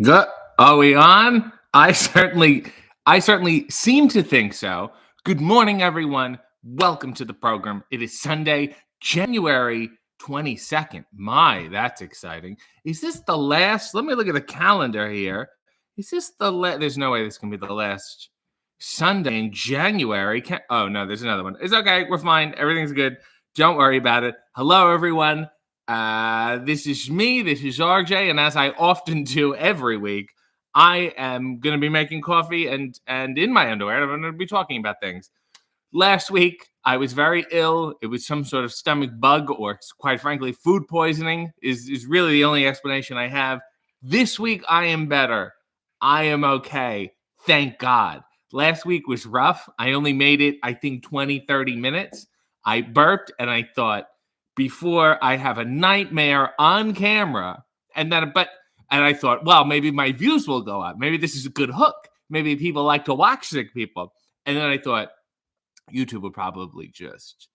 Good. Are we on? I certainly seem to think so. Good morning, everyone. Welcome to the program. It is Sunday, January 22nd. My, that's exciting. Is this the last? Let me look at the calendar here. Is this the last? There's no way this can be the last Sunday in January. Oh, no, there's another one. It's okay. We're fine. Everything's good. Don't worry about it. Hello, everyone. This is me. This is RJ, and as I often do every week, I am going to be making coffee and in my underwear. I'm going to be talking about things. Last week, I was very ill. It was some sort of stomach bug, or quite frankly, food poisoning. Is really the only explanation I have. This week, I am better. I am okay. Thank God. Last week was rough. I only made it, I think, 20, 30 minutes. I burped and I thought, before I have a nightmare on camera. And I thought, well, maybe my views will go up. Maybe this is a good hook. Maybe people like to watch sick people. And then I thought, YouTube would probably just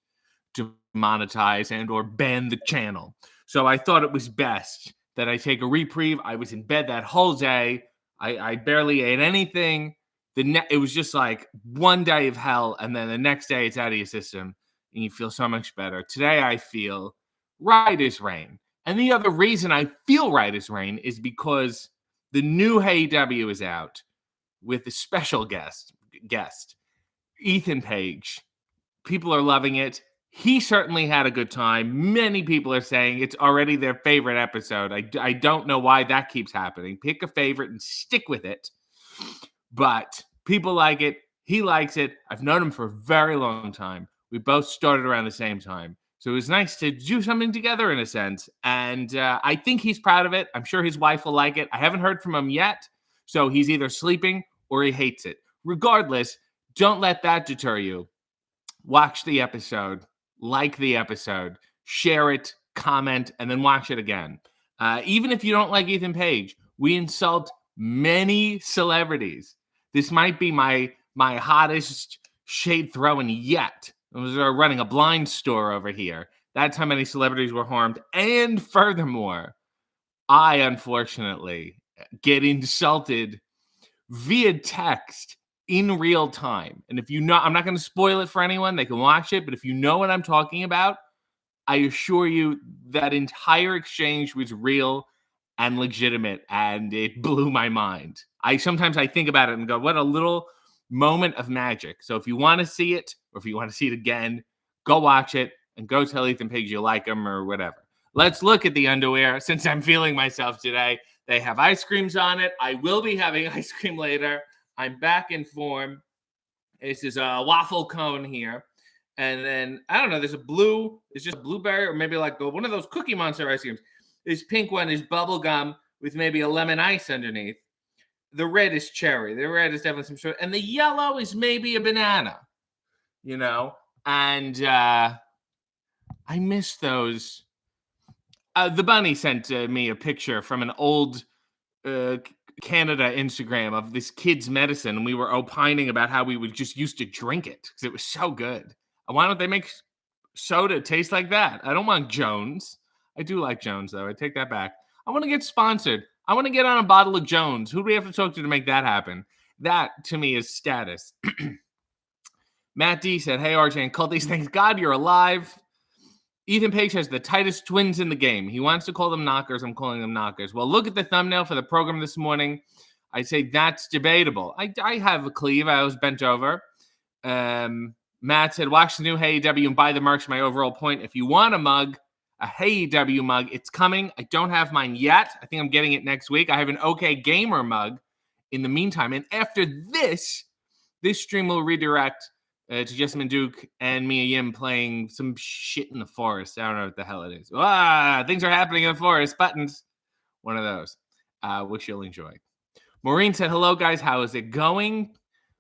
demonetize and or ban the channel. So I thought it was best that I take a reprieve. I was in bed that whole day. I barely ate anything. It was just like one day of hell, and then the next day it's out of your system. And you feel so much better. Today I feel right as rain. And the other reason I feel right as rain is because the new Hey W is out with a special guest, Ethan Page. People are loving it. He certainly had a good time. Many people are saying it's already their favorite episode. I don't know why that keeps happening. Pick a favorite and stick with it. But people like it. He likes it. I've known him for a very long time. We both started around the same time. So it was nice to do something together in a sense. And I think he's proud of it. I'm sure his wife will like it. I haven't heard from him yet. So he's either sleeping or he hates it. Regardless, don't let that deter you. Watch the episode, like the episode, share it, comment, and then watch it again. Even if you don't like Ethan Page, we insult many celebrities. This might be my hottest shade throwing yet. We're running a blind store over here. That's how many celebrities were harmed. And furthermore, I unfortunately get insulted via text in real time. And if you know, I'm not going to spoil it for anyone. They can watch it. But if you know what I'm talking about, I assure you that entire exchange was real and legitimate, and it blew my mind. Sometimes I think about it and go, what a little moment of magic. So if you want to see it, or if you want to see it again, go watch it and go tell Ethan Page you like him or whatever. Let's look at the underwear. Since I'm feeling myself today, they have ice creams on it. I will be having ice cream later. I'm back in form. This is a waffle cone here. And then, I don't know, it's just a blueberry, or maybe like one of those Cookie Monster ice creams. This pink one is bubble gum with maybe a lemon ice underneath. The red is cherry. The red is definitely some sort. And the yellow is maybe a banana, And I miss those. The bunny sent me a picture from an old Canada Instagram of this kid's medicine, and we were opining about how we would just used to drink it because it was so good. Why don't they make soda taste like that? I don't want Jones. I do like Jones, though. I take that back. I want to get sponsored. I want to get on a bottle of Jones. Who do we have to talk to make that happen? That, to me, is status. Matt D said, hey, RJ and Culties, thank God you're alive. Ethan Page has the tightest twins in the game. He wants to call them knockers. I'm calling them knockers. Well, look at the thumbnail for the program this morning. I say that's debatable. I have a cleave. I was bent over. Matt said, watch the new Hey W and buy the merch. My overall point, if you want a mug, a Hey W mug, it's coming. I don't have mine yet. I think I'm getting it next week. I have an OK Gamer mug in the meantime. And after this stream will redirect to Jessamine Duke and Mia Yim playing some shit in the forest. I don't know what the hell it is. Things are happening in the forest. Buttons. One of those, which you'll enjoy. Maureen said, hello, guys. How is it going?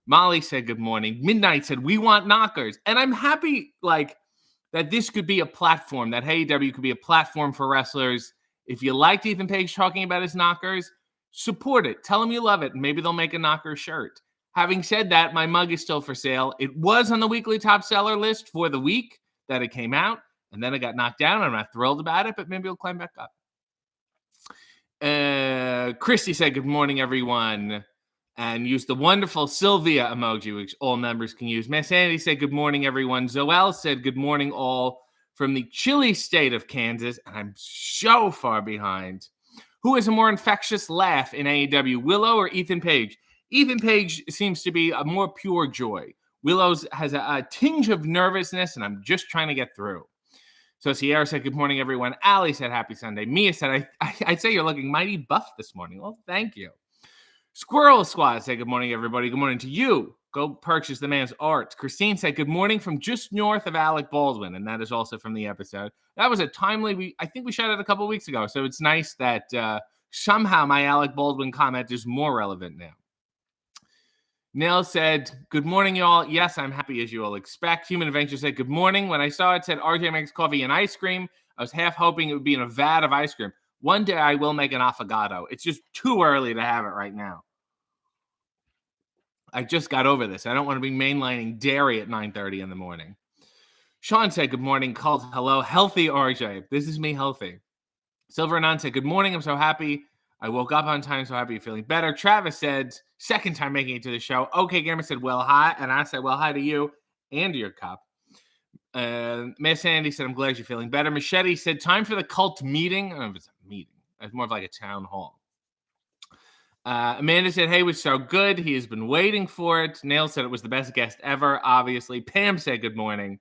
Molly said, good morning. Midnight said, we want knockers. And I'm happy that this could be a platform, that Hey W could be a platform for wrestlers. If you liked Ethan Page talking about his knockers, support it. Tell them you love it. And maybe they'll make a knocker shirt. Having said that, my mug is still for sale. It was on the weekly top seller list for the week that it came out, and then it got knocked down. I'm not thrilled about it, but maybe it'll climb back up. Christy said, good morning, everyone. And used the wonderful Sylvia emoji, which all members can use. Miss Sandy said, good morning, everyone. Zoel said, good morning, all from the chilly state of Kansas. And I'm so far behind. Who has a more infectious laugh in AEW, Willow or Ethan Page? Ethan Page seems to be a more pure joy. Willow's has a tinge of nervousness, and I'm just trying to get through. So Sierra said, good morning, everyone. Allie said, happy Sunday. Mia said, I'd say you're looking mighty buff this morning. Well, thank you. Squirrel Squad said, good morning, everybody. Good morning to you. Go purchase the man's art. Christine said, good morning from just north of Alec Baldwin. And that is also from the episode. That was a timely, I think we shot it a couple of weeks ago. So it's nice that somehow my Alec Baldwin comment is more relevant now. Nell said, good morning, y'all. Yes, I'm happy as you all expect. Human Adventure said, good morning. When I saw it said RJ makes coffee and ice cream, I was half hoping it would be in a vat of ice cream. One day I will make an affogato. It's just too early to have it right now. I just got over this. I don't want to be mainlining dairy at 9:30 in the morning. Sean said, good morning. Called hello. Healthy RJ. This is me healthy. Silver Anon said, good morning. I'm so happy. I woke up on time, so happy you're feeling better. Travis said, second time making it to the show. Okay, Gamer said, well, hi. And I said, well, hi to you and to your cup. Miss Sandy said, I'm glad you're feeling better. Machete said, time for the cult meeting. I don't know if it's a meeting. It's more of like a town hall. Amanda said, hey, it was so good. He has been waiting for it. Nail said it was the best guest ever, obviously. Pam said, good morning.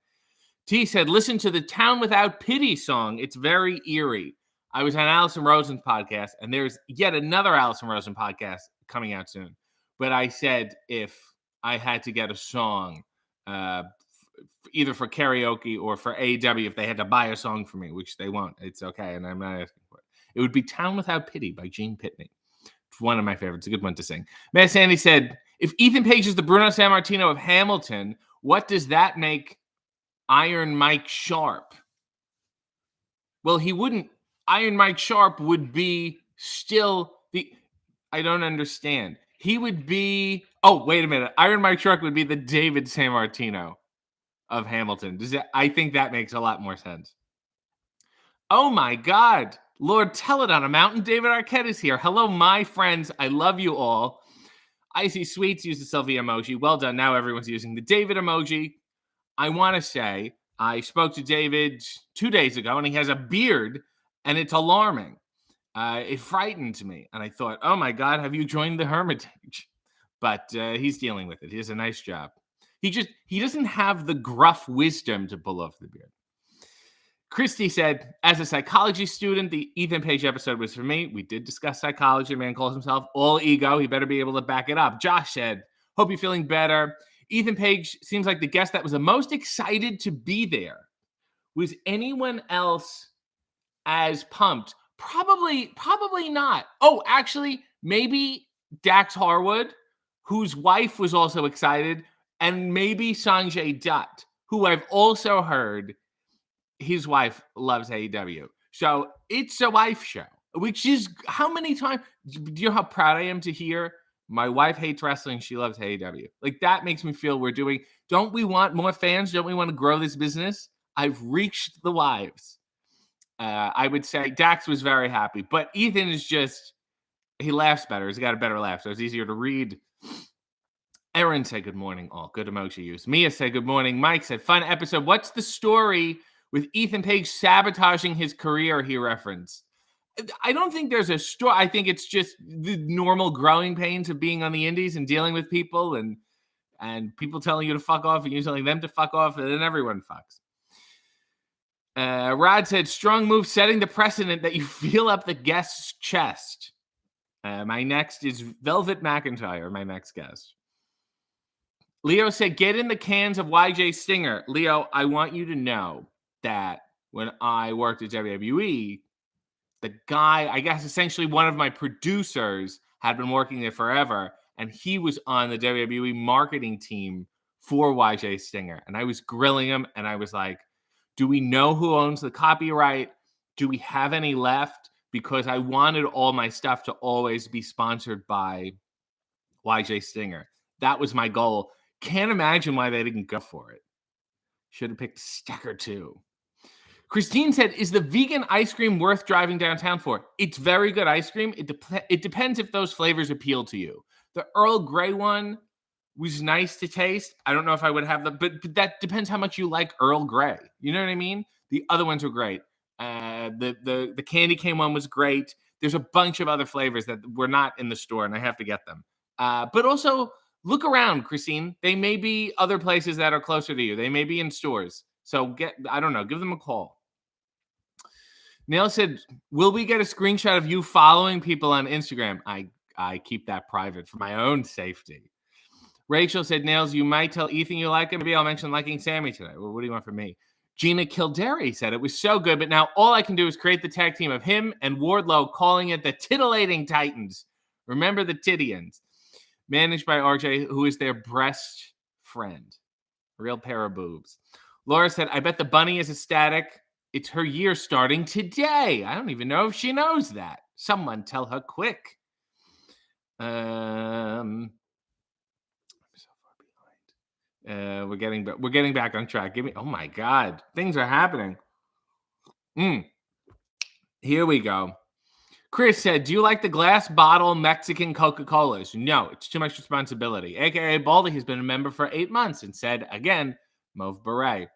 T said, listen to the Town Without Pity song. It's very eerie. I was on Allison Rosen's podcast, and there's yet another Allison Rosen podcast coming out soon. But I said if I had to get a song, either for karaoke or for AEW, if they had to buy a song for me, which they won't, it's okay, and I'm not asking for it. It would be Town Without Pity by Gene Pitney. It's one of my favorites. A good one to sing. Matt Sandy said, if Ethan Page is the Bruno Sammartino of Hamilton, what does that make Iron Mike Sharp? Well, he wouldn't. Iron Mike Sharp would be still the. I don't understand. He would be. Oh, wait a minute. Iron Mike Sharp would be the David Sammartino of Hamilton. I think that makes a lot more sense. Oh my God. Lord, tell it on a mountain. David Arquette is here. Hello, my friends. I love you all. Icy Sweets used the Sylvia emoji. Well done. Now everyone's using the David emoji. I want to say I spoke to David 2 days ago, and he has a beard, and it's alarming. It frightened me, and I thought, oh, my God, have you joined the Hermitage? But he's dealing with it. He does a nice job. He doesn't have the gruff wisdom to pull off the beard. Christy said, as a psychology student, the Ethan Page episode was for me. We did discuss psychology. Man calls himself all ego. He better be able to back it up. Josh said, hope you're feeling better. Ethan Page seems like the guest that was the most excited to be there. Was anyone else as pumped? Probably not. Oh, actually, maybe Dax Harwood, whose wife was also excited, and maybe Sanjay Dutt, who I've also heard his wife loves AEW. So it's a wife show, which is how many times, do you know how proud I am to hear my wife hates wrestling, she loves AEW. Like, that makes me feel don't we want more fans? Don't we want to grow this business? I've reached the wives. I would say Dax was very happy, but Ethan is he laughs better. He's got a better laugh, so it's easier to read. Erin said, good morning, all. Good emoji use. Mia said, good morning. Mike said, fun episode. What's the story with Ethan Page sabotaging his career, he referenced? I don't think there's a story. I think it's just the normal growing pains of being on the indies and dealing with people and people telling you to fuck off and you telling them to fuck off, and then everyone fucks. Rod said, strong move setting the precedent that you feel up the guest's chest. My next is Velvet McIntyre, my next guest. Leo said, get in the cans of YJ Stinger. Leo, I want you to know that when I worked at WWE, the guy, I guess essentially one of my producers, had been working there forever, and he was on the WWE marketing team for YJ Stinger. And I was grilling him, and I was like, do we know who owns the copyright? Do we have any left? Because I wanted all my stuff to always be sponsored by YJ Stinger. That was my goal. Can't imagine why they didn't go for it. Should have picked Stecker too. Christine said, is the vegan ice cream worth driving downtown for? It's very good ice cream. It depends if those flavors appeal to you. The Earl Grey one was nice to taste. I don't know if I would have but that depends how much you like Earl Grey. You know what I mean? The other ones were great. The candy cane one was great. There's a bunch of other flavors that were not in the store, and I have to get them. But also look around, Christine. They may be other places that are closer to you. They may be in stores. So I don't know, give them a call. Neil said, will we get a screenshot of you following people on Instagram? I keep that private for my own safety. Rachel said, Nails, you might tell Ethan you like him. Maybe I'll mention liking Sammy today. Well, what do you want from me? Gina Kildare said, it was so good, but now all I can do is create the tag team of him and Wardlow, calling it the Titillating Titans. Remember the Tidians. Managed by RJ, who is their breast friend. A real pair of boobs. Laura said, I bet the bunny is ecstatic. It's her year starting today. I don't even know if she knows that. Someone tell her quick. I'm so far behind. We're getting back on track. Oh my God, things are happening. Here we go. Chris said, do you like the glass bottle Mexican Coca-Colas? No, it's too much responsibility. AKA Baldy has been a member for 8 months and said, again, Mauve Beret.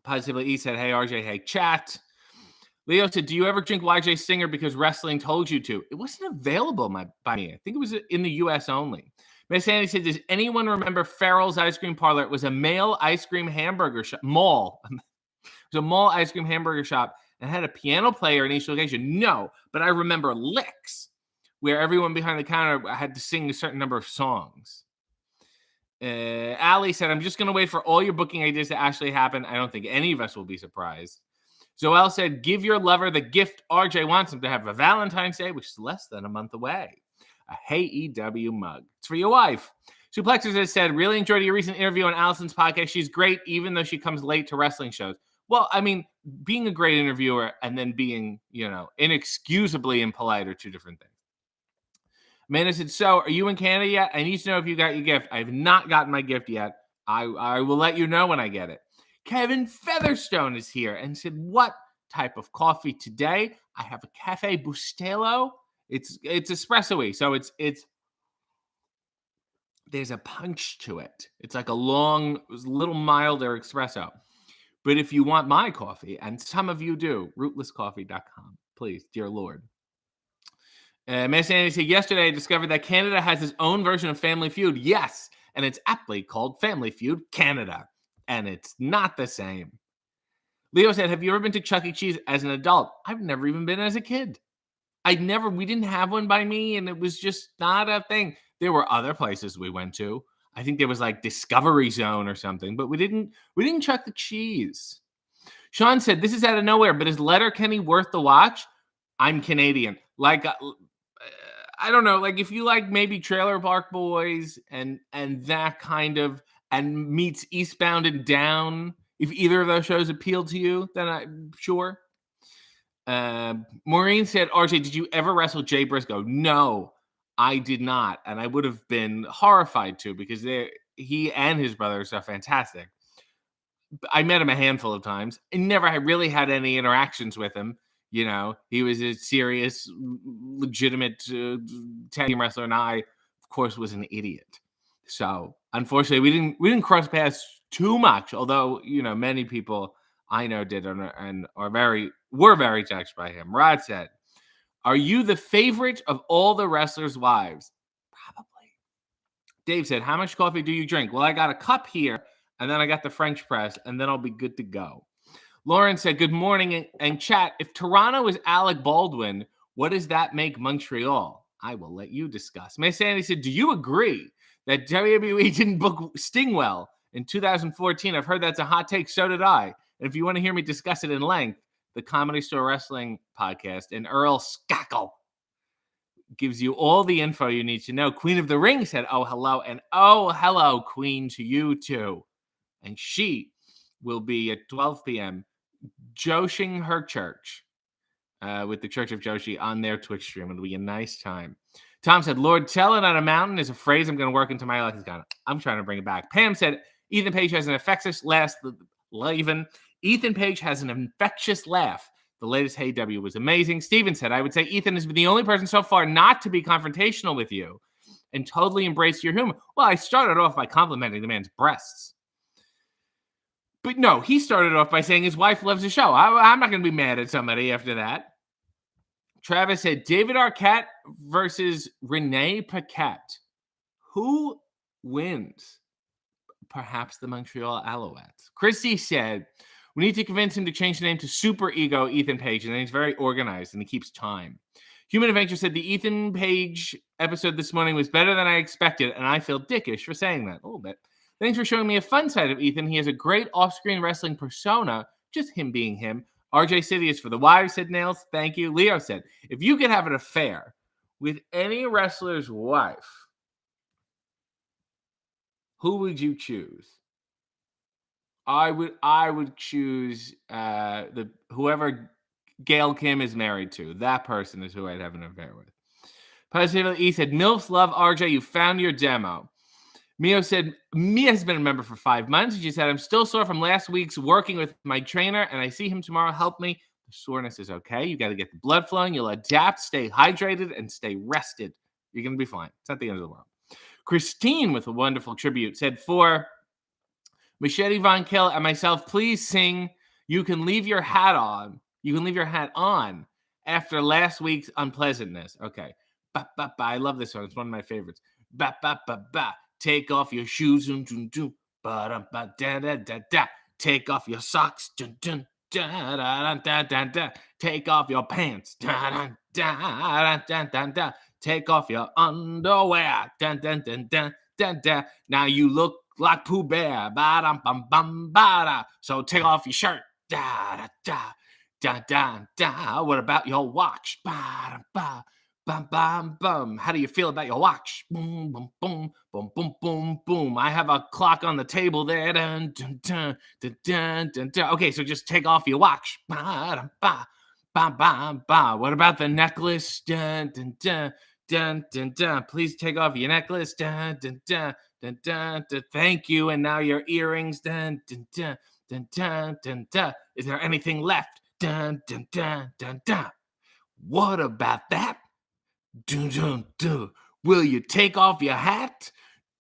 Positively E said, hey, RJ, hey, chat. Leo said, do you ever drink YJ Singer because wrestling told you to? It wasn't available by me. I think it was in the U.S. only. Miss Andy said, does anyone remember Farrell's Ice Cream Parlor? It was a male ice cream hamburger shop. Mall. It was a mall ice cream hamburger shop and had a piano player in each location. No, but I remember Licks, where everyone behind the counter had to sing a certain number of songs. Allie said, I'm just going to wait for all your booking ideas to actually happen. I don't think any of us will be surprised. Zoel said, give your lover the gift RJ wants him to have a Valentine's Day, which is less than a month away. A Hey EW mug. It's for your wife. Suplexers has said, really enjoyed your recent interview on Allison's podcast. She's great, even though she comes late to wrestling shows. Well, I mean, being a great interviewer and then being, inexcusably impolite are two different things. Amanda said, so are you in Canada yet? I need to know if you got your gift. I have not gotten my gift yet. I will let you know when I get it. Kevin Featherstone is here and said, what type of coffee today? I have a Cafe Bustelo. It's espresso-y, so it's there's a punch to it. It's like a little milder espresso. But if you want my coffee, and some of you do, rootlesscoffee.com, please, dear Lord. Miss Annie said, yesterday I discovered that Canada has its own version of Family Feud. Yes, and it's aptly called Family Feud Canada. And it's not the same. Leo said, have you ever been to Chuck E. Cheese as an adult? I've never even been as a kid. We didn't have one by me, and it was just not a thing. There were other places we went to. I think there was like Discovery Zone or something, but we didn't Chuck the Cheese. Sean said, this is out of nowhere, but is Letterkenny worth the watch? I'm Canadian. Like, I don't know, like if you like maybe Trailer Park Boys and that kind of, and meets Eastbound and Down, if either of those shows appeal to you, then I'm sure. Maureen said, RJ, did you ever wrestle Jay Briscoe? No, I did not. And I would have been horrified to, because he and his brother are so fantastic. I met him a handful of times and never really had any interactions with him. He was a serious, legitimate tag team wrestler, and I, of course, was an idiot. So unfortunately, we didn't cross paths too much. Although many people I know did and were very touched by him. Rod said, "Are you the favorite of all the wrestlers' wives?" Probably. Dave said, "How much coffee do you drink?" Well, I got a cup here, and then I got the French press, and then I'll be good to go. Lauren said, good morning, and chat. If Toronto is Alec Baldwin, what does that make Montreal? I will let you discuss. Miss Sandy said, do you agree that WWE didn't book Sting well in 2014? I've heard that's a hot take. So did I. And if you want to hear me discuss it in length, the Comedy Store Wrestling podcast and Earl Skackle gives you all the info you need to know. Queen of the Ring said, oh, hello. And oh, hello, Queen, to you too. And she will be at 12 p.m. Joshing her church with the Church of Joshi on their Twitch stream. It'll be a nice time. Tom said, Lord, tell it on a mountain is a phrase I'm going to work into my lexicon. I'm trying to bring it back. Pam said, Ethan Page has an effective last leaving. Ethan Page has an infectious laugh. The latest Hey W was amazing. Steven said, I would say Ethan has been the only person so far not to be confrontational with you and totally embrace your humor. Well, I started off by complimenting the man's breasts. But no, he started off by saying his wife loves the show. I'm not going to be mad at somebody after that. Travis said, David Arquette versus Renee Paquette. Who wins? Perhaps the Montreal Alouettes. Christy said, we need to convince him to change the name to Super Ego Ethan Page, and then he's very organized and he keeps time. Human Adventure said the Ethan Page episode this morning was better than I expected, and I feel dickish for saying that a little bit. Thanks for showing me a fun side of Ethan. He has a great off-screen wrestling persona, just him being him. RJ City is for the wives, said Nails. Thank you. Leo said, if you could have an affair with any wrestler's wife, who would you choose? I would choose whoever Gail Kim is married to. That person is who I'd have an affair with. Positively E said, MILFs love RJ. You found your demo. Mio said, Mia has been a member for 5 months. She said, I'm still sore from last week's working with my trainer, and I see him tomorrow. Help me. The soreness is okay. You got to get the blood flowing. You'll adapt, stay hydrated, and stay rested. You're going to be fine. It's not the end of the world. Christine, with a wonderful tribute, said, for Machete Von Kill and myself, please sing You Can Leave Your Hat On. You can leave your hat on after last week's unpleasantness. Okay. Ba, ba, ba. I love this song. It's one of my favorites. Ba, ba, ba, ba. Take off your shoes. Dun, dun, dun. Ba, da, ba, da, da, da, da. Take off your socks. Dun, dun, da, da, da, da, da. Take off your pants. Da, da, da, da, da, da. Take off your underwear. Dun, dun, dun, dun, dun, dun. Now you look like Pooh Bear. Ba-dum, bum, bum, ba-da. So take off your shirt. Da, da, da. Da, da, da. What about your watch? Ba, ba, bum, bum, bum. How do you feel about your watch? Boom, boom, boom, boom, boom, boom, boom. I have a clock on the table there. Dun, dun, dun, dun, dun, dun, dun. Okay, so just take off your watch. Ba, ba, ba, ba, ba. What about the necklace? Dun, dun, dun, dun, dun, dun. Please take off your necklace. Dun, dun, dun, dun, dun, dun. Thank you. And now your earrings. Dun, dun, dun, dun, dun, dun, dun. Is there anything left? Dun, dun, dun, dun, dun. What about that? Dun, dun, dun. Will you take off your hat?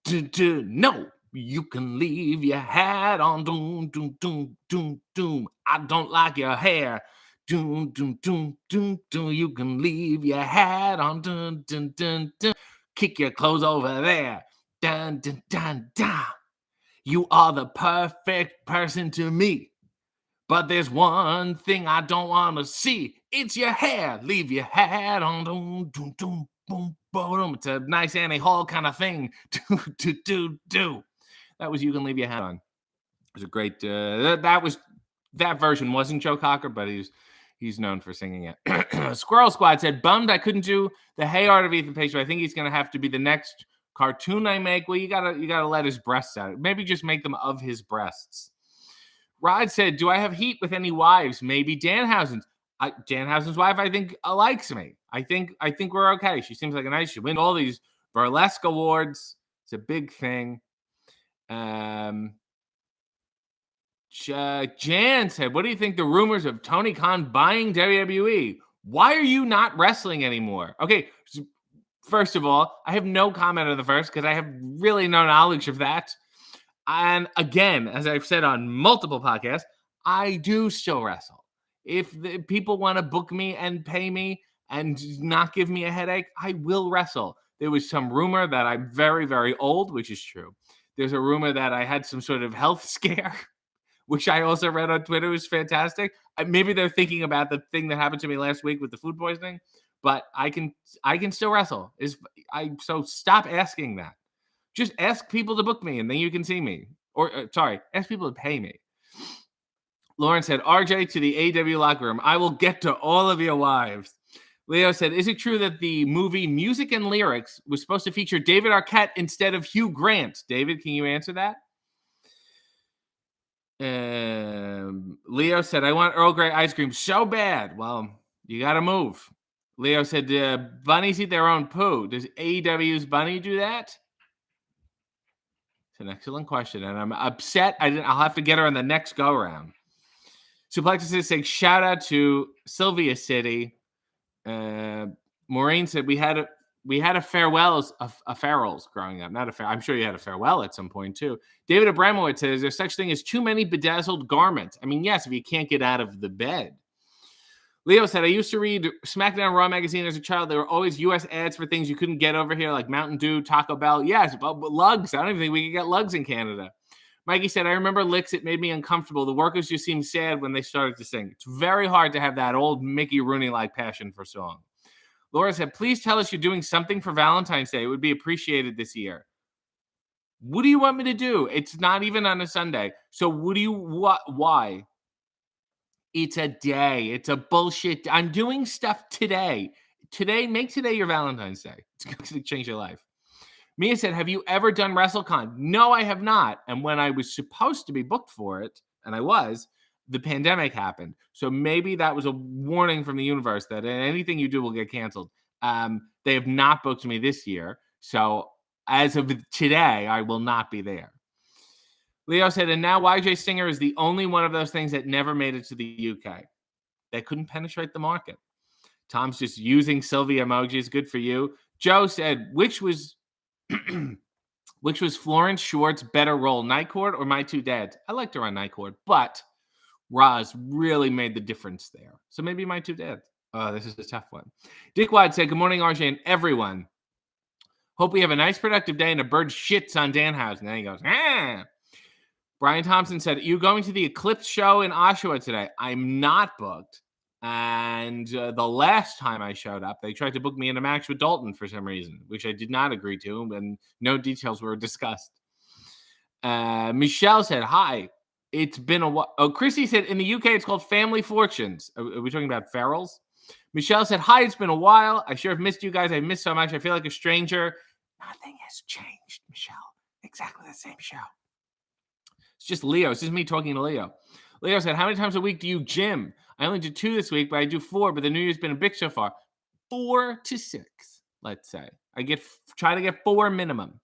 Dun, dun. No, you can leave your hat on. Dun, dun, dun, dun, dun. I don't like your hair. Dun, dun, dun, dun, dun. You can leave your hat on. Dun, dun, dun, dun. Kick your clothes over there. Dun, dun, dun, dun. You are the perfect person to me. But there's one thing I don't want to see. It's your hair. Leave your hat on. Dun, dun, dun, boom, boom. It's a nice Annie Hall kind of thing. Do. That was You Can Leave Your Hat On. It was a great. That version wasn't Joe Cocker, but he's known for singing it. Squirrel Squad said, bummed I couldn't do the Hey Art of Ethan Page, but I think he's going to have to be the next cartoon I make. Well, you gotta let his breasts out. Maybe just make them of his breasts. Rod said, do I have heat with any wives? Maybe Danhausen's. Danhausen's wife, I think, likes me. I think we're okay. She seems like a nice. She wins all these burlesque awards. It's a big thing. Jan said, what do you think the rumors of Tony Khan buying WWE? Why are you not wrestling anymore? Okay, first of all, I have no comment on the first because I have really no knowledge of that. And again, as I've said on multiple podcasts, I do still wrestle. If the people want to book me and pay me and not give me a headache, I will wrestle. There was some rumor that I'm very, very old, which is true. There's a rumor that I had some sort of health scare, which I also read on Twitter was fantastic. Maybe they're thinking about the thing that happened to me last week with the food poisoning, but I can still wrestle. So stop asking that. Just ask people to book me, and then you can see me. Or, ask people to pay me. Lauren said, RJ to the AW locker room. I will get to all of your wives. Leo said, is it true that the movie Music and Lyrics was supposed to feature David Arquette instead of Hugh Grant? David, can you answer that? Leo said, I want Earl Grey ice cream so bad. Well, you got to move. Leo said, bunnies eat their own poo. Does AEW's bunny do that? It's an excellent question, and I'm upset. I'll have to get her on the next go-round. Suplexus is saying shout out to Sylvia City. Maureen said we had a farewells growing up. Not a fair. I'm sure you had a farewell at some point too. David Abramowitz says, is there such thing as too many bedazzled garments? I mean, yes, if you can't get out of the bed. Leo said, I used to read SmackDown Raw magazine as a child. There were always U.S. ads for things you couldn't get over here, like Mountain Dew, Taco Bell. Yes, but lugs. I don't even think we could get lugs in Canada. Mikey said, I remember licks. It made me uncomfortable. The workers just seemed sad when they started to sing. It's very hard to have that old Mickey Rooney-like passion for song. Laura said, please tell us you're doing something for Valentine's Day. It would be appreciated this year. What do you want me to do? It's not even on a Sunday. So why? It's a day. It's a bullshit. I'm doing stuff today. Make today your Valentine's Day. It's going to change your life. Mia said, have you ever done WrestleCon? No, I have not. And when I was supposed to be booked for it, and I was, the pandemic happened. So maybe that was a warning from the universe that anything you do will get canceled. They have not booked me this year. So as of today, I will not be there. Leo said, and now YJ Singer is the only one of those things that never made it to the UK. They couldn't penetrate the market. Tom's just using Sylvia emojis. Good for you. Joe said, which was Florence Schwartz better role, Night Court or My Two Dads? I liked her on Night Court, but Roz really made the difference there. So maybe My Two Dads. Oh, this is a tough one. Dick Wide said, good morning, RJ and everyone. Hope we have a nice productive day and a bird shits on Danhausen. And then he goes, ah. Brian Thompson said, are you going to the Eclipse show in Oshawa today? I'm not booked. And the last time I showed up, they tried to book me in a match with Dalton for some reason, which I did not agree to, and no details were discussed. Michelle said, hi. It's been a while. Oh, Chrissy said, in the UK, it's called Family Fortunes. Are we talking about Farrell's? Michelle said, hi, it's been a while. I sure have missed you guys. I've missed so much. I feel like a stranger. Nothing has changed, Michelle. Exactly the same show. It's just Leo. It's just me talking to Leo. Leo said, how many times a week do you gym? I only do 2 this week, but I do 4. But the New Year's been a big so far. 4 to 6, let's say. I try to get 4 minimum.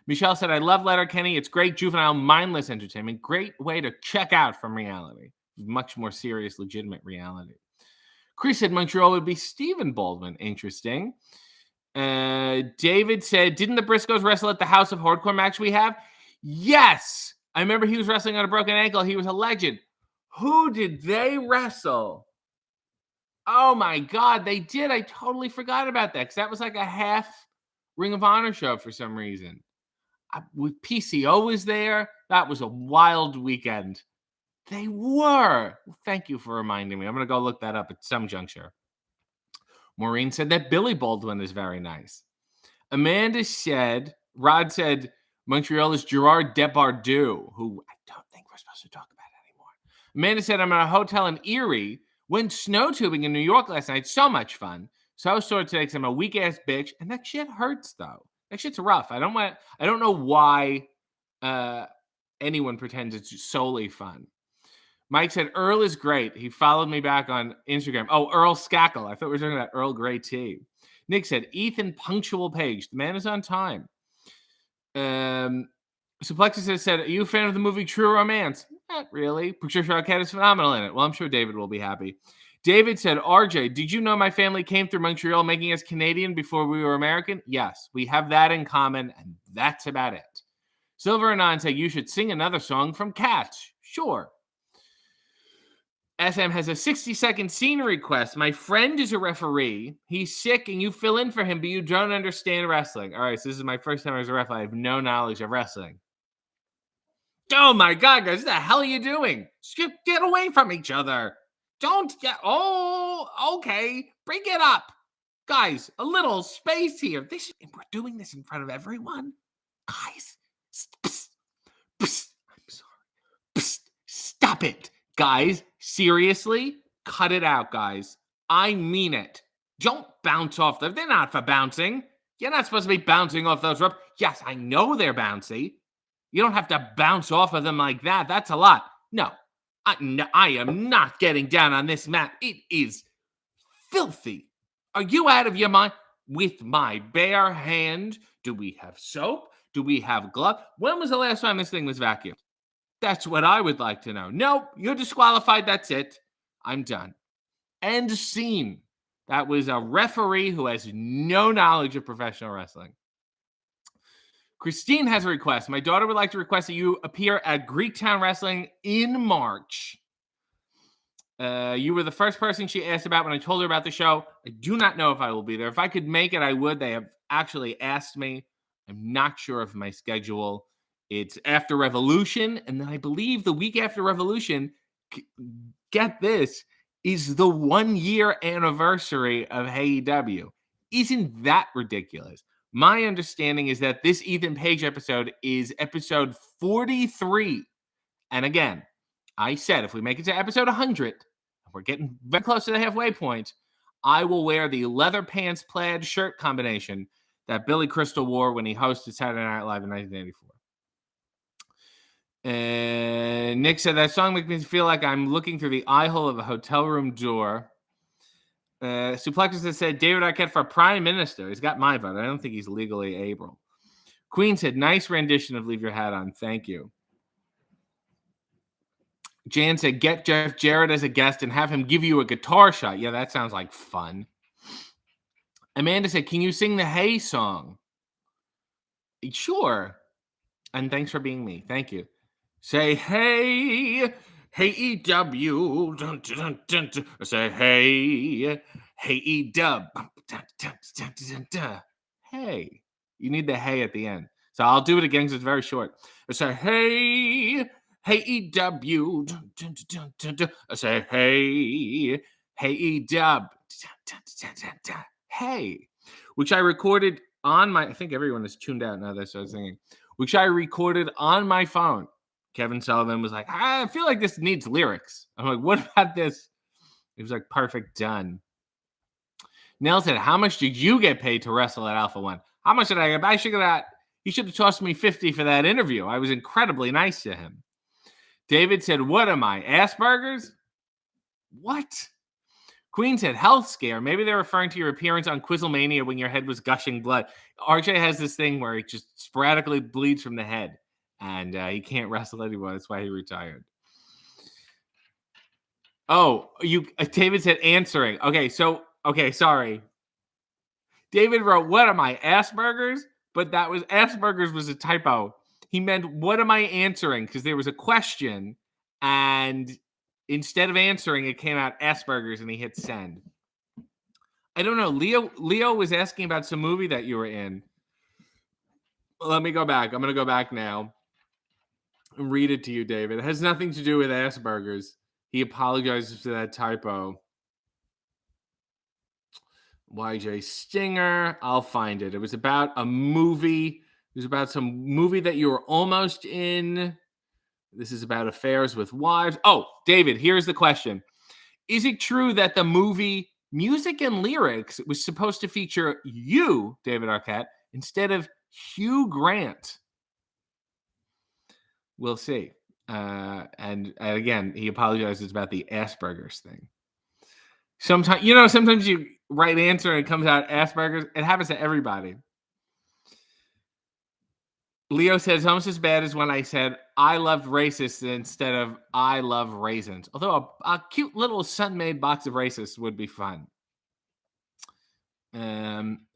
Michelle said, I love Letterkenny. It's great, juvenile, mindless entertainment. Great way to check out from reality. Much more serious, legitimate reality. Chris said Montreal would be Stephen Baldwin. Interesting. David said, didn't the Briscoes wrestle at the House of Hardcore match we have? Yes. I remember he was wrestling on a broken ankle. He was a legend. Who did they wrestle? Oh, my God. They did. I totally forgot about that because that was like a half Ring of Honor show for some reason. With PCO was there. That was a wild weekend. They were. Thank you for reminding me. I'm going to go look that up at some juncture. Maureen said that Billy Baldwin is very nice. Amanda said, Rod said, Montreal is Gerard Depardieu, who I don't think we're supposed to talk about anymore. Amanda said, I'm at a hotel in Erie. Went snow tubing in New York last night. So much fun. So sore today because I'm a weak-ass bitch. And that shit hurts, though. That shit's rough. I don't know why anyone pretends it's solely fun. Mike said, Earl is great. He followed me back on Instagram. Oh, Earl Skackle. I thought we were talking about Earl Grey tea. Nick said, Ethan Punctual Page. The man is on time. Suplexus has said, are you a fan of the movie True Romance? Not really. Patricia Arquette is phenomenal in it. Well, I'm sure David will be happy. David said, RJ, did you know my family came through Montreal making us Canadian before we were American? Yes, we have that in common, and that's about it. Silver Anon said, you should sing another song from Cats. Sure. SM has a 60-second scene request. My friend is a referee. He's sick, and you fill in for him, but you don't understand wrestling. All right, so this is my first time as a ref. I have no knowledge of wrestling. Oh, my God, guys. What the hell are you doing? Get away from each other. Don't get... Oh, okay. Bring it up. Guys, a little space here. We're doing this in front of everyone. Guys, psst, psst, I'm sorry. Psst, stop it. Guys, seriously? Cut it out, guys. I mean it. Don't bounce off them. They're not for bouncing. You're not supposed to be bouncing off those ropes. Yes, I know they're bouncy. You don't have to bounce off of them like that. That's a lot. No, I am not getting down on this mat. It is filthy. Are you out of your mind? With my bare hand, do we have soap? Do we have gloves? When was the last time this thing was vacuumed? That's what I would like to know. Nope, you're disqualified. That's it. I'm done. End scene. That was a referee who has no knowledge of professional wrestling. Christine has a request. My daughter would like to request that you appear at Greektown Wrestling in March. You were the first person she asked about when I told her about the show. I do not know if I will be there. If I could make it, I would. They have actually asked me. I'm not sure of my schedule. It's after Revolution, and then I believe the week after Revolution, get this, is the 1-year anniversary of AEW. Isn't that ridiculous? My understanding is that this Ethan Page episode is episode 43. And again, I said if we make it to episode 100, we're getting very close to the halfway point, I will wear the leather pants plaid shirt combination that Billy Crystal wore when he hosted Saturday Night Live in 1984. And Nick said that song makes me feel like I'm looking through the eye hole of a hotel room door. Suplexus has said David Arquette for prime minister. He's got my vote. I don't think he's legally able. Queen said nice rendition of Leave Your Hat On. Thank you. Jan said get Jeff Jarrett as a guest and have him give you a guitar shot. Yeah, that sounds like fun. Amanda said, can you sing the Hey song? Sure. And thanks for being me. Thank you. Say, hey, hey, EW. Dun, dun, dun, dun. Or say, hey, hey, EW. Dun, dun, dun, dun, dun, dun. Hey. You need the hey at the end. So I'll do it again because it's very short. Or say, hey, hey, EW. Dun, dun, dun, dun, dun. Or say, hey, hey, EW. Dun, dun, dun, dun, dun. Hey. Which I recorded on my, I think everyone is tuned out now that I started singing, which I recorded on my phone. Kevin Sullivan was like, I feel like this needs lyrics. I'm like, what about this? It was like, perfect, done. Nell said, how much did you get paid to wrestle at Alpha One? How much did I get? I should have got, he should have tossed me 50 for that interview. I was incredibly nice to him. David said, what am I, Asperger's? What? Queen said, health scare. Maybe they're referring to your appearance on Quizzlemania when your head was gushing blood. RJ has this thing where he just sporadically bleeds from the head, and he can't wrestle anymore. That's why he retired. Oh, David said answering. Okay, sorry. David wrote, what am I, Asperger's? But that was, Asperger's was a typo. He meant, what am I answering? Because there was a question, and instead of answering, it came out Asperger's, and he hit send. I don't know. Leo was asking about some movie that you were in. Let me go back. I'm going to go back now and read it to you, David. It has nothing to do with Asperger's. He apologizes for that typo. YJ Stinger. I'll find it. It was about a movie. It was about some movie that you were almost in. This is about affairs with wives. Oh, David, here's the question. Is it true that the movie Music and Lyrics was supposed to feature you, David Arquette, instead of Hugh Grant? We'll see. And again, he apologizes about the Asperger's thing. Sometimes you write answer and it comes out Asperger's. It happens to everybody. Leo says almost as bad as when I said I loved racists instead of I love raisins. Although a cute little Sun-made box of racists would be fun.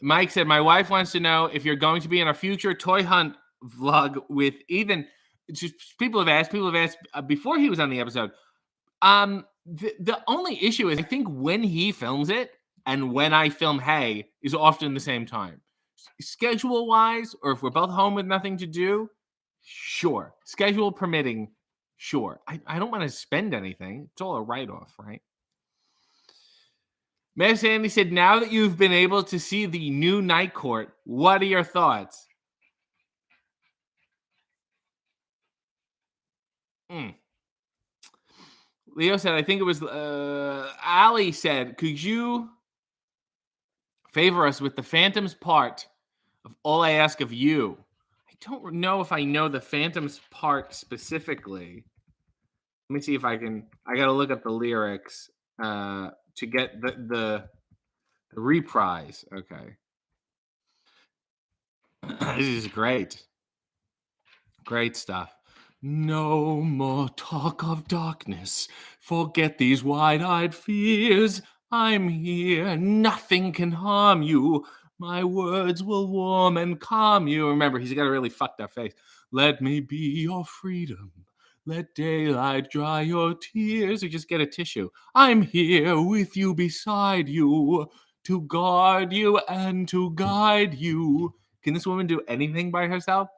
Mike said, my wife wants to know if you're going to be in a future toy hunt vlog with Ethan. Just people have asked before he was on the episode. The only issue is I think when he films it and when I film Hey is often the same time. Schedule wise, or if we're both home with nothing to do, sure. Schedule permitting, sure. I don't want to spend anything. It's all a write-off, right? Matt Sandy said, now that you've been able to see the new Night Court, what are your thoughts? Leo said, I think it was, Ali said, could you favor us with the Phantoms part of All I Ask of You? I don't know if I know the Phantoms part specifically. Let me see if I can, I got to look up the lyrics to get the reprise. Okay. This is great. Great stuff. No more talk of darkness. Forget these wide-eyed fears. I'm here. Nothing can harm you. My words will warm and calm you. Remember, he's got a really fucked up face. Let me be your freedom. Let daylight dry your tears. Or just get a tissue. I'm here with you, beside you, to guard you and to guide you. Can this woman do anything by herself?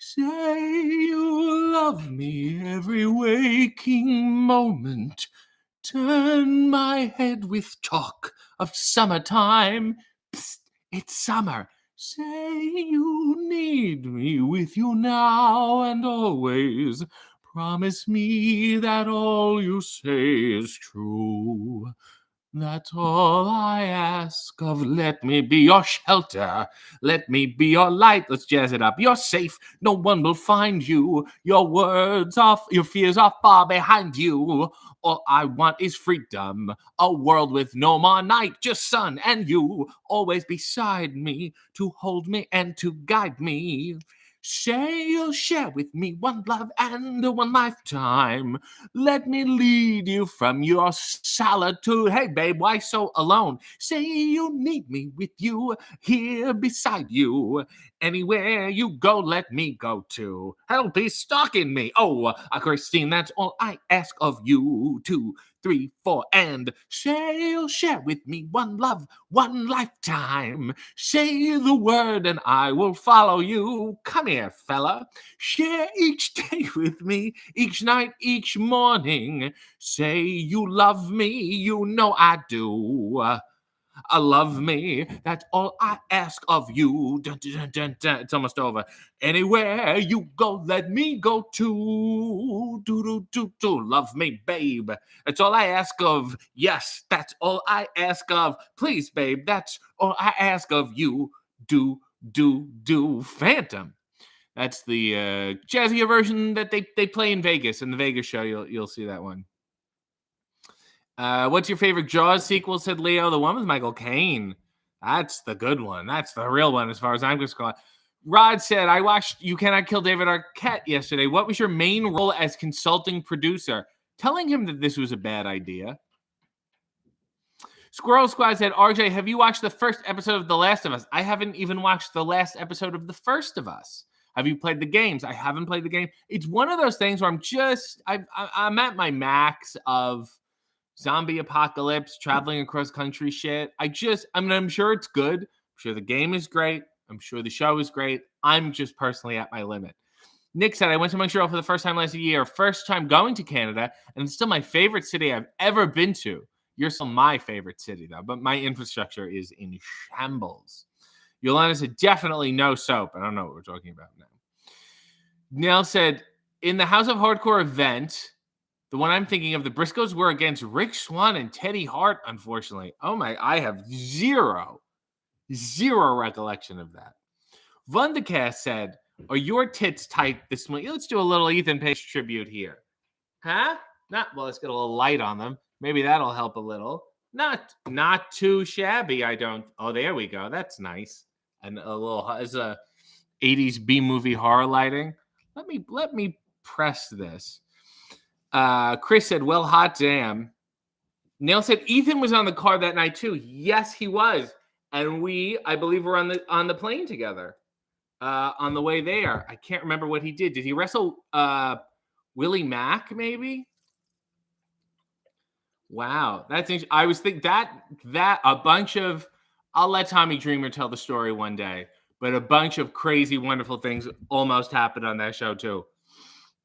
Say you love me every waking moment. Turn my head with talk of summertime. Psst, it's summer. Say you need me with you now and always. Promise me that all you say is true. That's all I ask of. Let me be your shelter. Let me be your light. Let's jazz it up. You're safe. No one will find you. Your fears are far behind you. All I want is freedom. A world with no more night, just sun and you. Always beside me to hold me and to guide me. Say you'll share with me one love and one lifetime. Let me lead you from your solitude. Hey, babe, why so alone? Say you need me with you, here beside you. Anywhere you go, let me go too. Help, he's stalking me. Oh, Christine, that's all I ask of you. 2, 3, 4, and say you'll share with me one love, one lifetime. Say the word and I will follow you. Come here, fella. Share each day with me, each night, each morning. Say you love me, you know I do. Love me, that's all I ask of you. Dun, dun, dun, dun, dun. It's almost over. Anywhere you go, let me go too. Do, do, do, do. Love me, babe. That's all I ask of. Yes, that's all I ask of. Please, babe, that's all I ask of you. Do, do, do. Phantom. That's the jazzier version that they play in Vegas. In the Vegas show, you'll see that one. What's your favorite Jaws sequel? Said Leo. The one with Michael Caine. That's the good one. That's the real one, as far as I'm concerned. Rod said, I watched You Cannot Kill David Arquette yesterday. What was your main role as consulting producer? Telling him that this was a bad idea. Squirrel Squad said, RJ, have you watched the first episode of The Last of Us? I haven't even watched the last episode of The First of Us. Have you played the games? I haven't played the game. It's one of those things where I'm at my max of zombie apocalypse, traveling across country shit. I'm sure it's good. I'm sure the game is great. I'm sure the show is great. I'm just personally at my limit. Nick said, I went to Montreal for the first time last year. First time going to Canada, and it's still my favorite city I've ever been to. You're still my favorite city, though, but my infrastructure is in shambles. Yolanda said, definitely no soap. I don't know what we're talking about now. Nell said, in the House of Hardcore event, the one I'm thinking of, the Briscoes were against Rick Swann and Teddy Hart, unfortunately. Oh my, I have zero recollection of that. Vundacast said, are your tits tight this morning? Let's do a little Ethan Page tribute here. Huh? Well, let's get a little light on them. Maybe that'll help a little. Not too shabby, I don't. Oh, there we go. That's nice. And a little, as a 80s B-movie horror lighting. Let me press this. Chris said, well, hot damn. Neil said, Ethan was on the car that night too. Yes, he was. And I believe we're on the plane together on the way there. I can't remember what he did. Did he wrestle Willie Mack, maybe? Wow. That's interesting. I was thinking that a bunch of, I'll let Tommy Dreamer tell the story one day, but a bunch of crazy, wonderful things almost happened on that show too.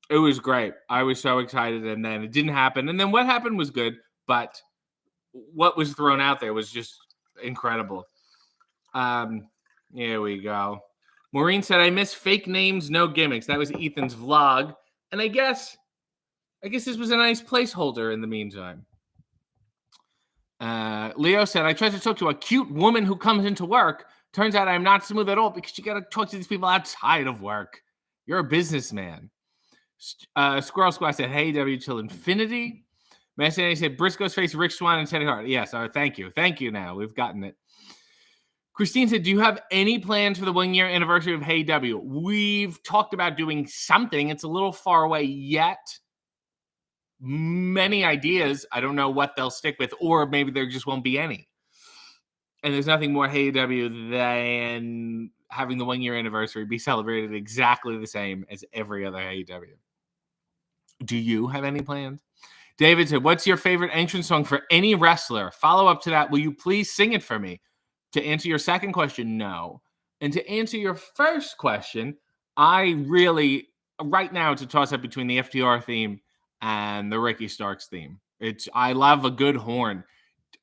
It was great. I was so excited, and then it didn't happen. And then what happened was good, but what was thrown out there was just incredible. Here we go. Maureen said, I miss fake names, no gimmicks. That was Ethan's vlog. And I guess this was a nice placeholder in the meantime. Leo said, I tried to talk to a cute woman who comes into work. Turns out I'm not smooth at all because you got to talk to these people outside of work. You're a businessman. Squirrel Squad said, hey, W till infinity. Messany said, Briscoe's face, Rick Swann, and Teddy Hart. Yes, thank you. Thank you now. We've gotten it. Christine said, do you have any plans for the 1-year anniversary of Hey W? We've talked about doing something. It's a little far away yet. Many ideas. I don't know what they'll stick with, or maybe there just won't be any. And there's nothing more Hey W than having the 1-year anniversary be celebrated exactly the same as every other Hey W. Do you have any plans? David said, what's your favorite entrance song for any wrestler? Follow up to that, will you please sing it for me? To answer your second question, no. And to answer your first question, I really, right now, it's a toss-up between the FTR theme and the Ricky Starks theme. I love a good horn.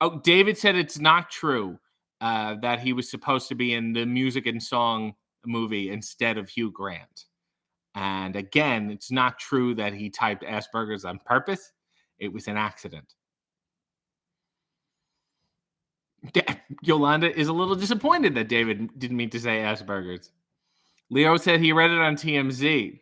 Oh, David said it's not true that he was supposed to be in the music and song movie instead of Hugh Grant. And again, it's not true that he typed Asperger's on purpose. It was an accident. Yolanda is a little disappointed that David didn't mean to say Asperger's. Leo said he read it on TMZ.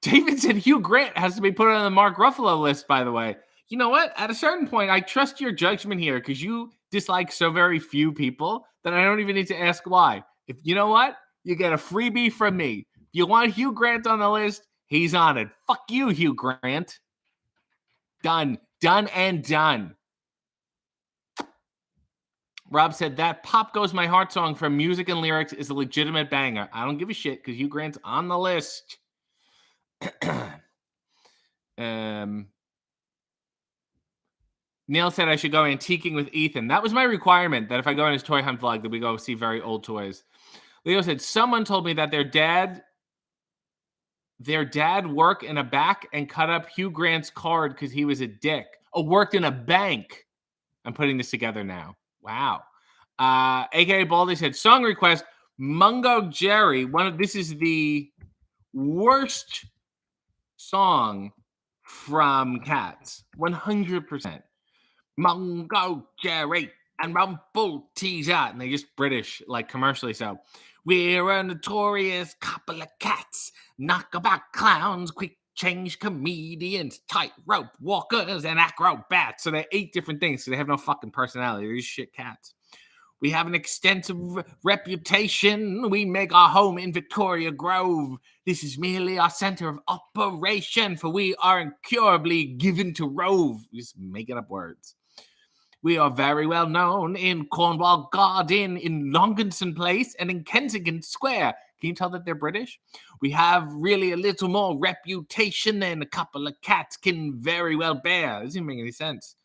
David said Hugh Grant has to be put on the Mark Ruffalo list, by the way. You know what? At a certain point, I trust your judgment here because you dislike so very few people that I don't even need to ask why. If you know what? You get a freebie from me. If you want Hugh Grant on the list, he's on it. Fuck you, Hugh Grant. Done. Done and done. Rob said that Pop Goes My Heart song from Music and Lyrics is a legitimate banger. I don't give a shit because Hugh Grant's on the list. Neil said I should go antiquing with Ethan. That was my requirement, that if I go on his toy hunt vlog, that we go see very old toys. Leo said, someone told me that their dad worked in a back and cut up Hugh Grant's card because he was a dick. Oh, worked in a bank. I'm putting this together now. Wow. AKA Baldy said, song request, Mungo Jerry. This is the worst song from Cats. 100%. Mungo Jerry and Rumble Teaser. And they just British, like commercially so. We're a notorious couple of cats. Knockabout clowns, quick change comedians, tightrope walkers, and acrobats. So they're 8 different things. So they have no fucking personality. They're just shit cats. We have an extensive reputation. We make our home in Victoria Grove. This is merely our center of operation, for we are incurably given to rove. Just making up words. We are very well known in Cornwall Garden, in Longinson Place, and in Kensington Square. Can you tell that they're British? We have really a little more reputation than a couple of cats can very well bear. This doesn't make any sense.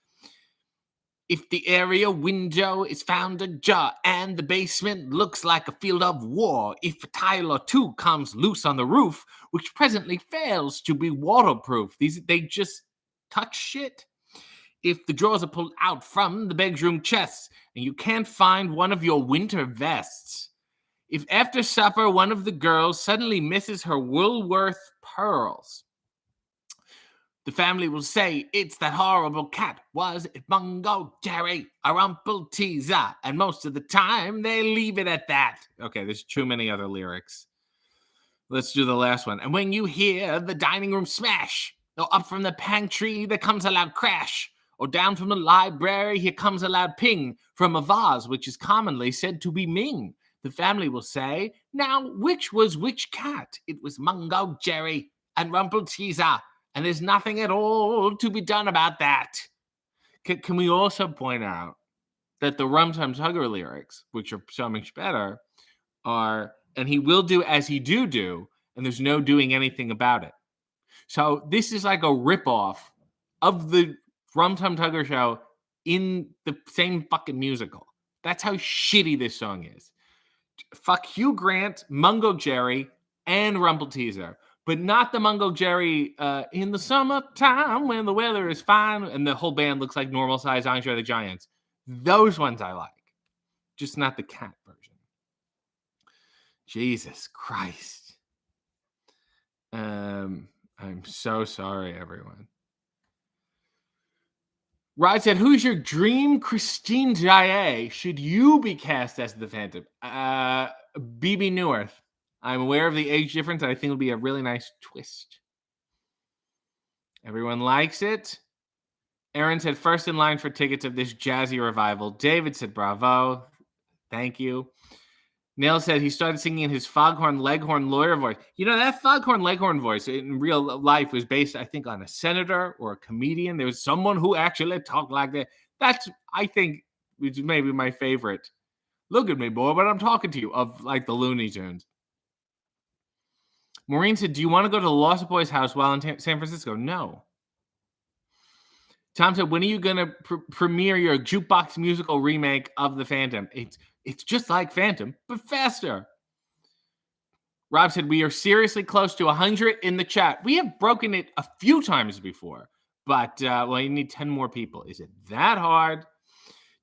If the area window is found ajar and the basement looks like a field of war, if a tile or two comes loose on the roof, which presently fails to be waterproof, they just touch shit. If the drawers are pulled out from the bedroom chests and you can't find one of your winter vests. If after supper one of the girls suddenly misses her Woolworth pearls. The family will say, it's that horrible cat. Was it Mungo Jerry, a Rumple Teaser? And most of the time, they leave it at that. Okay, there's too many other lyrics. Let's do the last one. And when you hear the dining room smash, or up from the pantry, there comes a loud crash. Or down from the library, here comes a loud ping from a vase, which is commonly said to be Ming. The family will say, now, which was which cat? It was Mungo Jerry and Rumple Teaser. And there's nothing at all to be done about that. Can we also point out that the Rum Tum Tugger lyrics, which are so much better, are, and he will do as he do, and there's no doing anything about it. So this is like a ripoff of the Rum Tum Tugger show in the same fucking musical. That's how shitty this song is. Fuck Hugh Grant, Mungo Jerry, and Rumple Teaser. But not the Mungo Jerry in the summertime when the weather is fine and the whole band looks like normal size Andre the Giants. Those ones I like. Just not the cat version. Jesus Christ. I'm so sorry, everyone. Rod said, who's your dream Christine Jaye? Should you be cast as the Phantom? BB Newirth. I'm aware of the age difference. I think it'll be a really nice twist. Everyone likes it. Aaron said, first in line for tickets of this Jazzy revival. David said, bravo. Thank you. Neil said he started singing in his foghorn leghorn lawyer voice. You know, that foghorn leghorn voice in real life was based, I think, on a senator or a comedian. There was someone who actually talked like that. That's, I think, which is maybe my favorite. Look at me, boy, but I'm talking to you, of like the Looney Tunes. Maureen said, do you want to go to the Lost Boys house while in San Francisco? No. Tom said, when are you going to premiere your jukebox musical remake of The Phantom? It's just like Phantom, but faster. Rob said, we are seriously close to 100 in the chat. We have broken it a few times before, but, well, you need 10 more people. Is it that hard?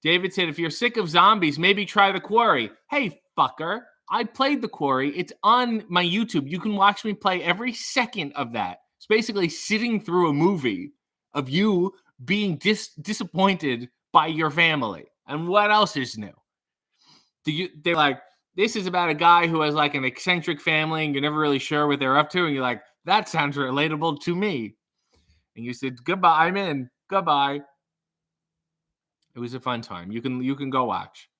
David said, if you're sick of zombies, maybe try The Quarry. Hey, fucker, I played The Quarry. It's on my YouTube. You can watch me play every second of that. It's basically sitting through a movie of you being disappointed by your family. And what else is new? They're like, this is about a guy who has like an eccentric family and you're never really sure what they're up to. And you're like, that sounds relatable to me. And you said, goodbye, I'm in. Goodbye. It was a fun time. You can go watch.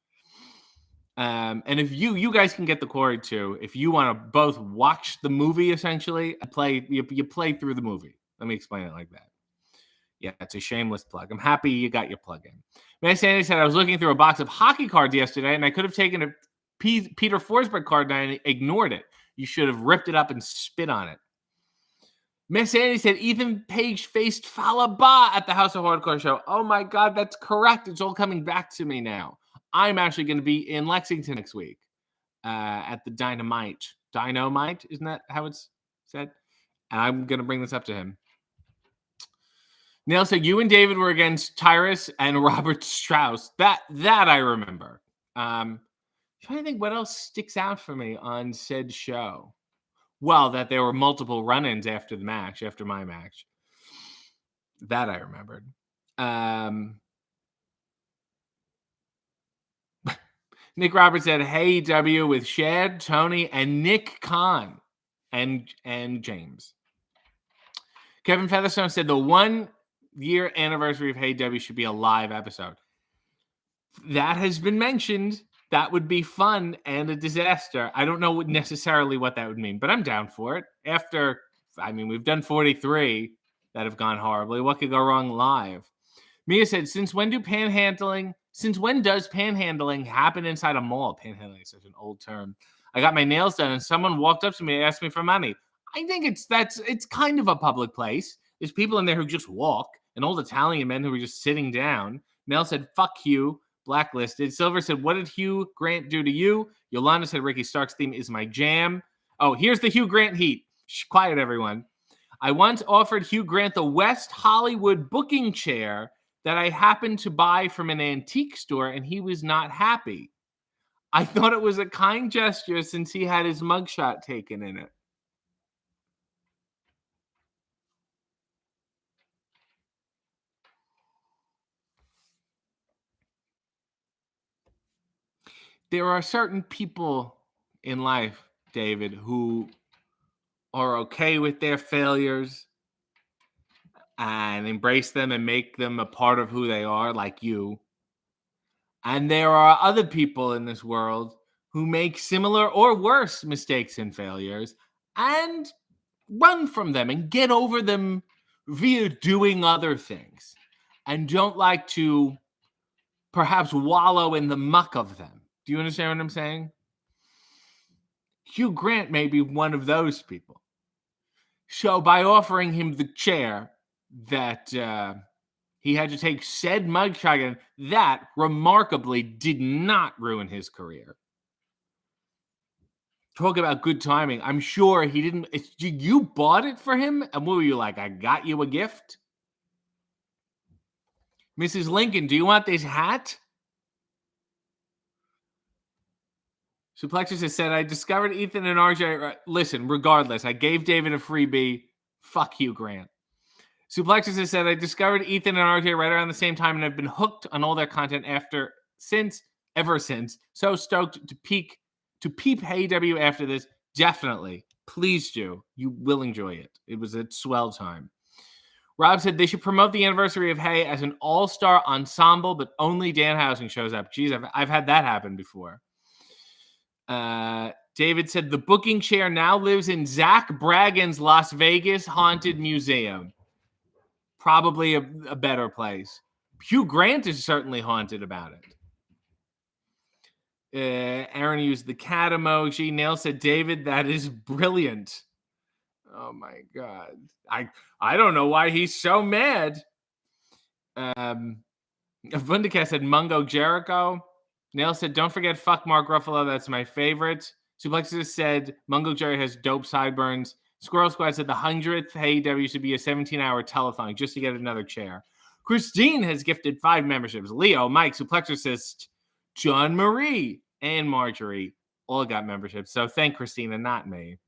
And if you guys can get The Quarry too, if you want to both watch the movie essentially and you play through the movie. Let me explain it like that. Yeah, it's a shameless plug. I'm happy you got your plug in. Man Sandy said, I was looking through a box of hockey cards yesterday and I could have taken a Peter Forsberg card and I ignored it. You should have ripped it up and spit on it. Miss Sandy said, Ethan Page faced Falaba at the House of Hardcore show. Oh my God, that's correct. It's all coming back to me now. I'm actually going to be in Lexington next week at the Dynamite. Dynamite, isn't that how it's said? And I'm going to bring this up to him. Neil said, you and David were against Tyrus and Robert Strauss. That I remember. I'm trying to think what else sticks out for me on said show. Well, that there were multiple run-ins after the match, after my match. That I remembered. Nick Roberts said, hey, W, with Shad, Tony, and Nick Khan and James. Kevin Featherstone said the 1 year anniversary of Hey W should be a live episode. That has been mentioned. That would be fun and a disaster. I don't know necessarily what that would mean, but I'm down for it. We've done 43 that have gone horribly. What could go wrong live? Mia said, since when does panhandling happen inside a mall? Panhandling is such an old term. I got my nails done and someone walked up to me and asked me for money. I think it's kind of a public place. There's people in there who just walk, and old Italian men who were just sitting down. Mel said, fuck you, blacklisted. Silver said, what did Hugh Grant do to you? Yolanda said, Ricky Stark's theme is my jam. Oh, here's the Hugh Grant heat. Shh, quiet, everyone. I once offered Hugh Grant the West Hollywood booking chair that I happened to buy from an antique store, and he was not happy. I thought it was a kind gesture since he had his mugshot taken in it. There are certain people in life, David, who are okay with their failures and embrace them and make them a part of who they are, like you. And there are other people in this world who make similar or worse mistakes and failures and run from them and get over them via doing other things and don't like to perhaps wallow in the muck of them. Do you understand what I'm saying? Hugh Grant may be one of those people. So by offering him the chair that he had to take said mugshot, and that remarkably did not ruin his career. Talk about good timing. I'm sure he didn't. You bought it for him? And what were you like? I got you a gift? Mrs. Lincoln, do you want this hat? Suplexus has said, I discovered Ethan and RJ. Listen, regardless, I gave David a freebie. Fuck Hugh Grant. Suplexus has said, I discovered Ethan and RJ right around the same time and have been hooked on all their content ever since. So stoked to peep Hey W after this. Definitely. Please do. You will enjoy it. It was a swell time. Rob said they should promote the anniversary of Hey as an all-star ensemble, but only Danhausen shows up. Geez, I've had that happen before. David said the booking chair now lives in Zach Bragan's Las Vegas Haunted Museum. Probably a better place. Hugh Grant is certainly haunted about it. Aaron used the cat emoji. Nail said, David, that is brilliant. Oh my God. I don't know why he's so mad. Vundicast said Mungo Jericho. Nail said, don't forget fuck Mark Ruffalo. That's my favorite. Suplexus said Mungo Jerry has dope sideburns. Squirrel Squad said the 100th AEW should be a 17-hour telethon just to get another chair. Christine has gifted 5 memberships. Leo, Mike, Suplexorcist, John Marie, and Marjorie all got memberships. So thank Christina, not me.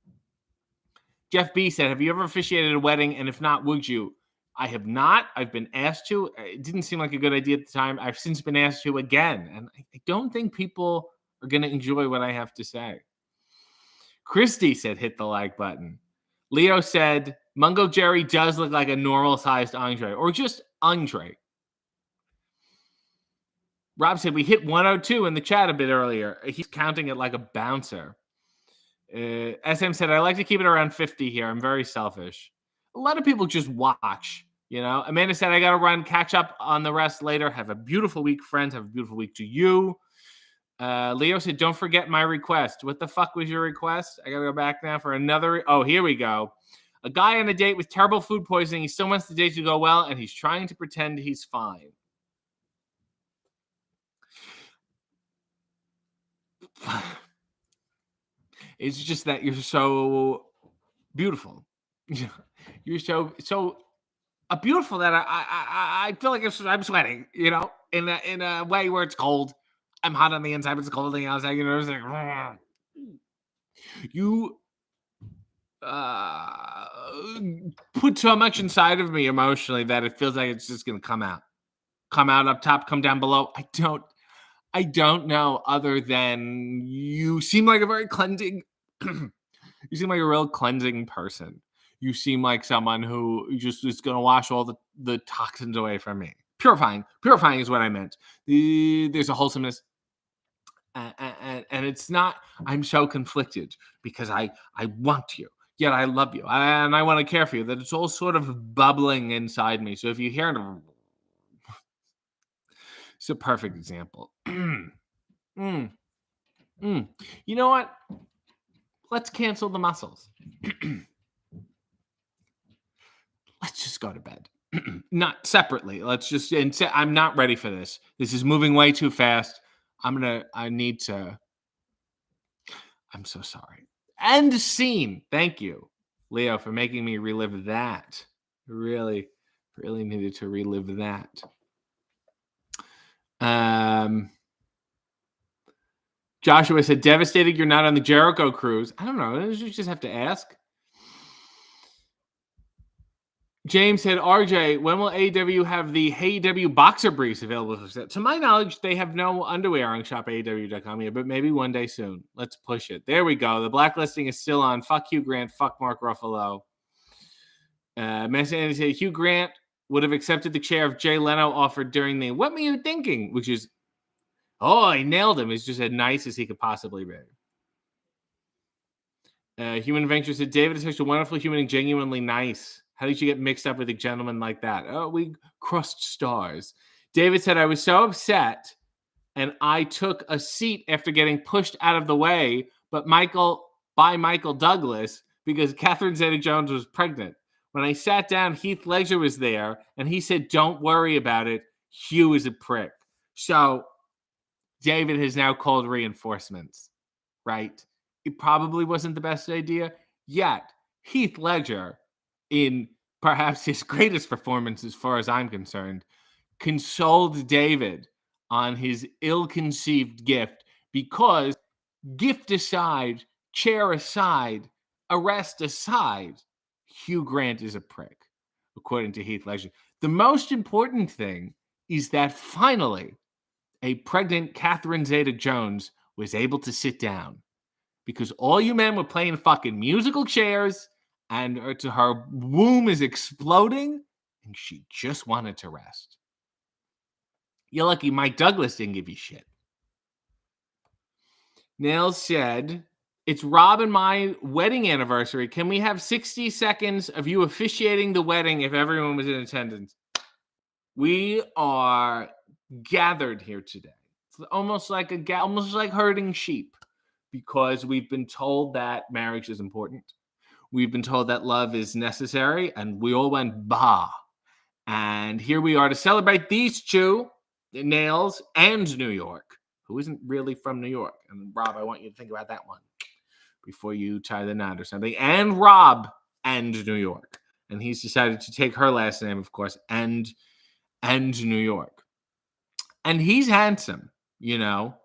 Jeff B said, have you ever officiated a wedding? And if not, would you? I have not. I've been asked to. It didn't seem like a good idea at the time. I've since been asked to again. And I don't think people are going to enjoy what I have to say. Christy said, hit the like button. Leo said, Mungo Jerry does look like a normal-sized Andre, or just Andre. Rob said, we hit 102 in the chat a bit earlier. He's counting it like a bouncer. SM said, I like to keep it around 50 here. I'm very selfish. A lot of people just watch, you know. Amanda said, I got to run, catch up on the rest later. Have a beautiful week, friends. Have a beautiful week to you. Leo said, don't forget my request. What the fuck was your request? I got to go back now for another. Oh, here we go. A guy on a date with terrible food poisoning. He still wants the date to go well, and he's trying to pretend he's fine. It's just that you're so beautiful. You're so beautiful that I feel like I'm sweating, you know, in a way where it's cold. I'm hot on the inside, but it's cold on the outside. You know, it's like you put so much inside of me emotionally that it feels like it's just gonna come out up top, come down below. I don't know, other than you seem like a very cleansing. You seem like a real cleansing person. You seem like someone who just is going to wash all the toxins away from me. Purifying is what I meant. There's a wholesomeness, and it's not. I'm so conflicted because I want you, yet I love you, and I want to care for you. That it's all sort of bubbling inside me. So if you hear it, it's a perfect example. You know what? Let's cancel the muscles. Let's just go to bed. Not separately. Let's just, and say, I'm not ready for this. This is moving way too fast. I'm so sorry. End scene. Thank you, Leo, for making me relive that. Really needed to relive that. Joshua said, devastated you're not on the Jericho cruise. I don't know. You just have to ask. James said, RJ, when will AEW have the AEW boxer briefs available for sale? To my knowledge, they have no underwear on shopaew.com yet, but maybe one day soon. Let's push it. There we go. The blacklisting is still on. Fuck Hugh Grant. Fuck Mark Ruffalo. Messi said, Hugh Grant would have accepted the chair if Jay Leno offered during the What Were You Thinking? Which is, oh, I nailed him. He's just as nice as he could possibly be. Human Adventure said, David is such a wonderful human and genuinely nice. How did you get mixed up with a gentleman like that? Oh, we crossed stars. David said, I was so upset, and I took a seat after getting pushed out of the way, but Michael Douglas, because Catherine Zeta-Jones was pregnant. When I sat down, Heath Ledger was there, and he said, don't worry about it. Hugh is a prick. So David has now called reinforcements, right? It probably wasn't the best idea. Yet, Heath Ledger, in perhaps his greatest performance as far as I'm concerned, consoled David on his ill-conceived gift because, gift aside, chair aside, arrest aside, Hugh Grant is a prick, according to Heath Ledger. The most important thing is that finally a pregnant Catherine Zeta-Jones was able to sit down, because all you men were playing fucking musical chairs and her womb is exploding, and she just wanted to rest. You're lucky Mike Douglas didn't give you shit. Nails said, it's Rob and my wedding anniversary. Can we have 60 seconds of you officiating the wedding if everyone was in attendance? We are gathered here today. It's almost like herding sheep, because we've been told that marriage is important. We've been told that love is necessary, and we all went bah. And here we are to celebrate these two, Nails and New York, who isn't really from New York. And Rob, I want you to think about that one before you tie the knot or something. And Rob and New York. And he's decided to take her last name, of course, and New York. And he's handsome, you know.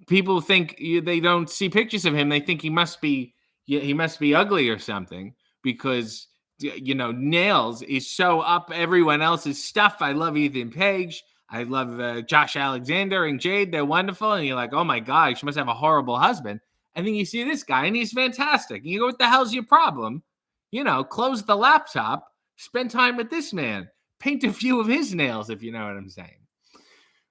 People think they don't see pictures of him. They think he must be ugly or something, because, you know, Nails is so up everyone else's stuff. I love Ethan Page. I love Josh Alexander and Jade. They're wonderful. And you're like, oh my God, she must have a horrible husband. And then you see this guy and he's fantastic. And you go, what the hell's your problem? You know, close the laptop, spend time with this man, paint a few of his nails, if you know what I'm saying.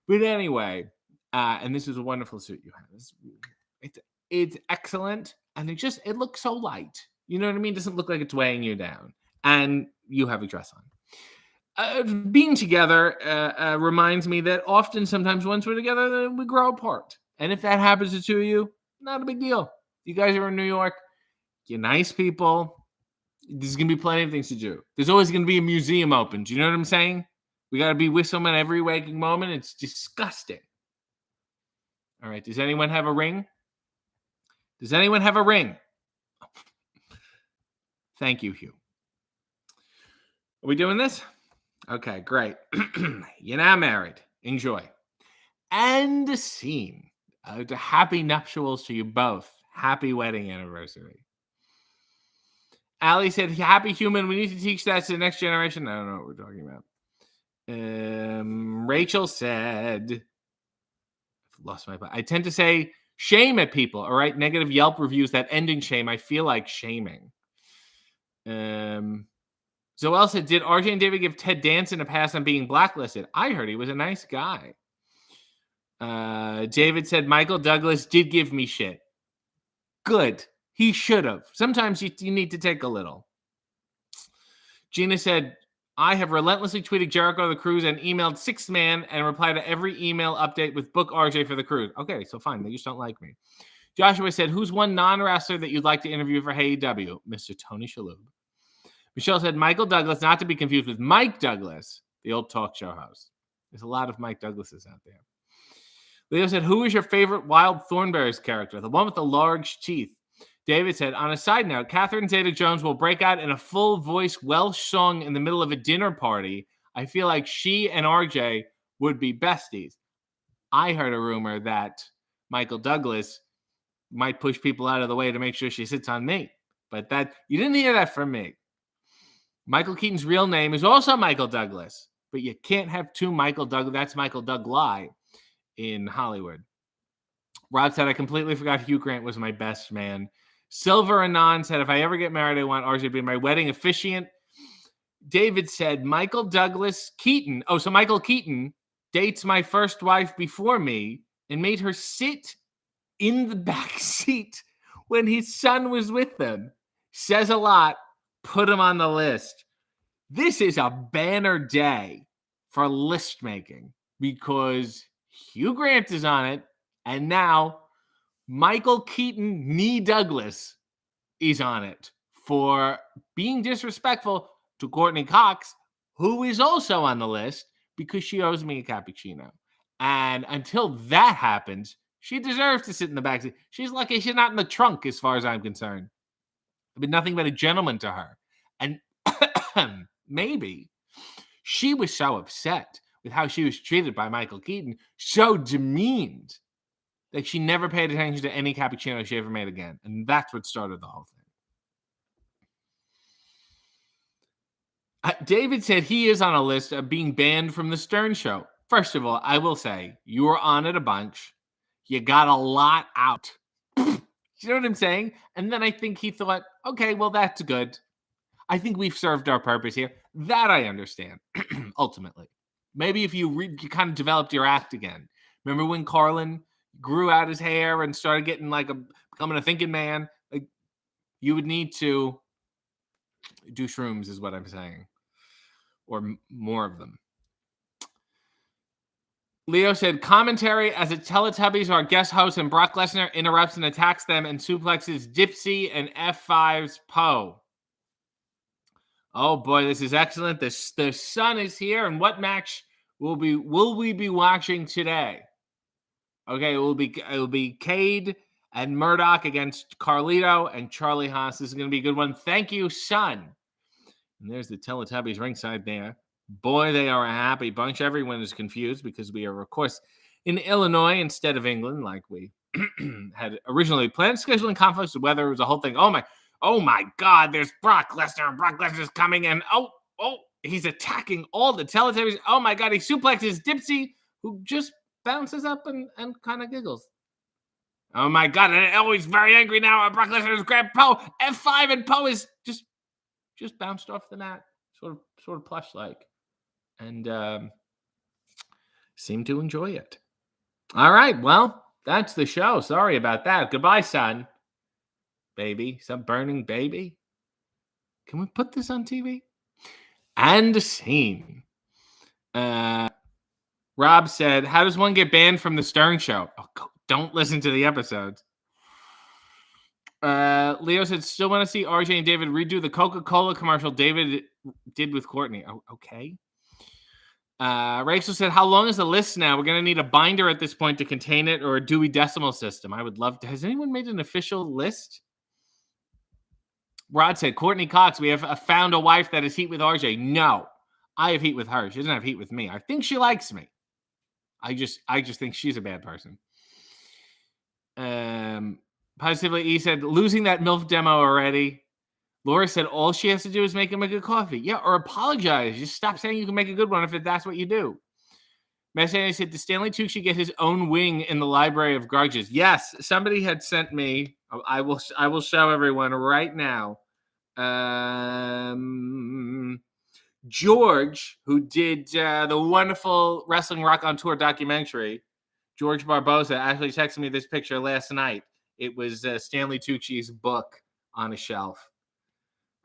But anyway, and this is a wonderful suit you have. It's excellent. And it looks so light. You know what I mean? It doesn't look like it's weighing you down. And you have a dress on. Being together reminds me that sometimes once we're together, we grow apart. And if that happens to two of you, not a big deal. You guys are in New York. You're nice people. There's going to be plenty of things to do. There's always going to be a museum open. Do you know what I'm saying? We got to be with someone every waking moment. It's disgusting. All right. Does anyone have a ring? Does anyone have a ring? Thank you, Hugh. Are we doing this? Okay, great. You're now married. Enjoy. And scene. Happy nuptials to you both. Happy wedding anniversary. Allie said, happy human. We need to teach that to the next generation. I don't know what we're talking about. Rachel said, I've lost my. I tend to say shame at people. All right. Negative Yelp reviews that end in shame. I feel like shaming. Zoel said, did RJ and David give Ted Danson a pass on being blacklisted? I heard he was a nice guy. David said, Michael Douglas did give me shit. Good. He should have. Sometimes you need to take a little. Gina said, I have relentlessly tweeted Jericho the cruise and emailed Sixth Man and replied to every email update with book RJ for the cruise. Okay, so fine. They just don't like me. Joshua said, who's one non-wrestler that you'd like to interview for AEW? Mr. Tony Shalhoub. Michelle said, Michael Douglas, not to be confused with Mike Douglas, the old talk show host. There's a lot of Mike Douglases out there. Leo said, who is your favorite Wild Thornberrys character? The one with the large teeth. David said, on a side note, Catherine Zeta-Jones will break out in a full voice Welsh song in the middle of a dinner party. I feel like she and RJ would be besties. I heard a rumor that Michael Douglas might push people out of the way to make sure she sits on me. But that you didn't hear that from me. Michael Keaton's real name is also Michael Douglas, but you can't have two Michael Douglas. That's Michael Douglas in Hollywood. Rob said, I completely forgot Hugh Grant was my best man. Silver Anon said, if I ever get married, I want RJ to be my wedding officiant. David said, Michael Douglas Keaton. Oh, so Michael Keaton dates my first wife before me and made her sit in the back seat when his son was with them. Says a lot. Put him on the list. This is a banner day for list making because Hugh Grant is on it, and now Michael Keaton Nee Douglas is on it for being disrespectful to Courtney Cox, who is also on the list because she owes me a cappuccino. And until that happens, she deserves to sit in the backseat. She's lucky she's not in the trunk as far as I'm concerned. I've been nothing but a gentleman to her. And maybe she was so upset with how she was treated by Michael Keaton, so demeaned, that she never paid attention to any cappuccino she ever made again. And that's what started the whole thing. David said he is on a list of being banned from the Stern Show. First of all, I will say, you were on it a bunch. You got a lot out. You know what I'm saying? And then I think he thought, okay, well, that's good. I think we've served our purpose here. That I understand, ultimately. Maybe if you kind of developed your act again. Remember when Carlin grew out his hair and started getting becoming a thinking man? Like, you would need to do shrooms, is what I'm saying, or more of them. Leo said, commentary as a Teletubbies are guest host and Brock Lesnar interrupts and attacks them and suplexes Dipsy and F5's Poe. Oh boy, this is excellent. The sun is here, and what match will we be watching today? Okay, it will be Cade and Murdoch against Carlito and Charlie Haas. This is going to be a good one. Thank you, son. And there's the Teletubbies ringside there. Boy, they are a happy bunch. Everyone is confused because we are, of course, in Illinois instead of England, like we had originally planned. Scheduling conflicts, the weather was a whole thing. Oh my God, there's Brock Lesnar. Brock Lesnar's coming, and he's attacking all the Teletubbies. Oh my God, he suplexes Dipsy, who just bounces up and kind of giggles. Oh my God, and he's very angry now. Brock Lesnar has grabbed Poe. F5, and Poe is just bounced off the mat, sort of plush-like, and seemed to enjoy it. All right, well, that's the show. Sorry about that. Goodbye, son. Baby, some burning baby. Can we put this on TV? And scene. Rob said, how does one get banned from the Stern Show? Oh, don't listen to the episodes. Leo said, still want to see RJ and David redo the Coca-Cola commercial David did with Courtney. Oh, okay. Rachel said, how long is the list now? We're going to need a binder at this point to contain it, or a Dewey Decimal System. I would love to. Has anyone made an official list? Rod said, Courtney Cox, we have found a wife that has heat with RJ. No, I have heat with her. She doesn't have heat with me. I think she likes me. I just think she's a bad person. Positively, he said, losing that MILF demo already. Laura said, all she has to do is make him a good coffee. Yeah, or apologize. Just stop saying you can make a good one if that's what you do. Messani said, does Stanley Tucci get his own wing in the Library of Grudges? Yes, somebody had sent me. I will show everyone right now. George, who did the wonderful Wrestling Rock on Tour documentary, George Barbosa, actually texted me this picture last night. It was Stanley Tucci's book on a shelf,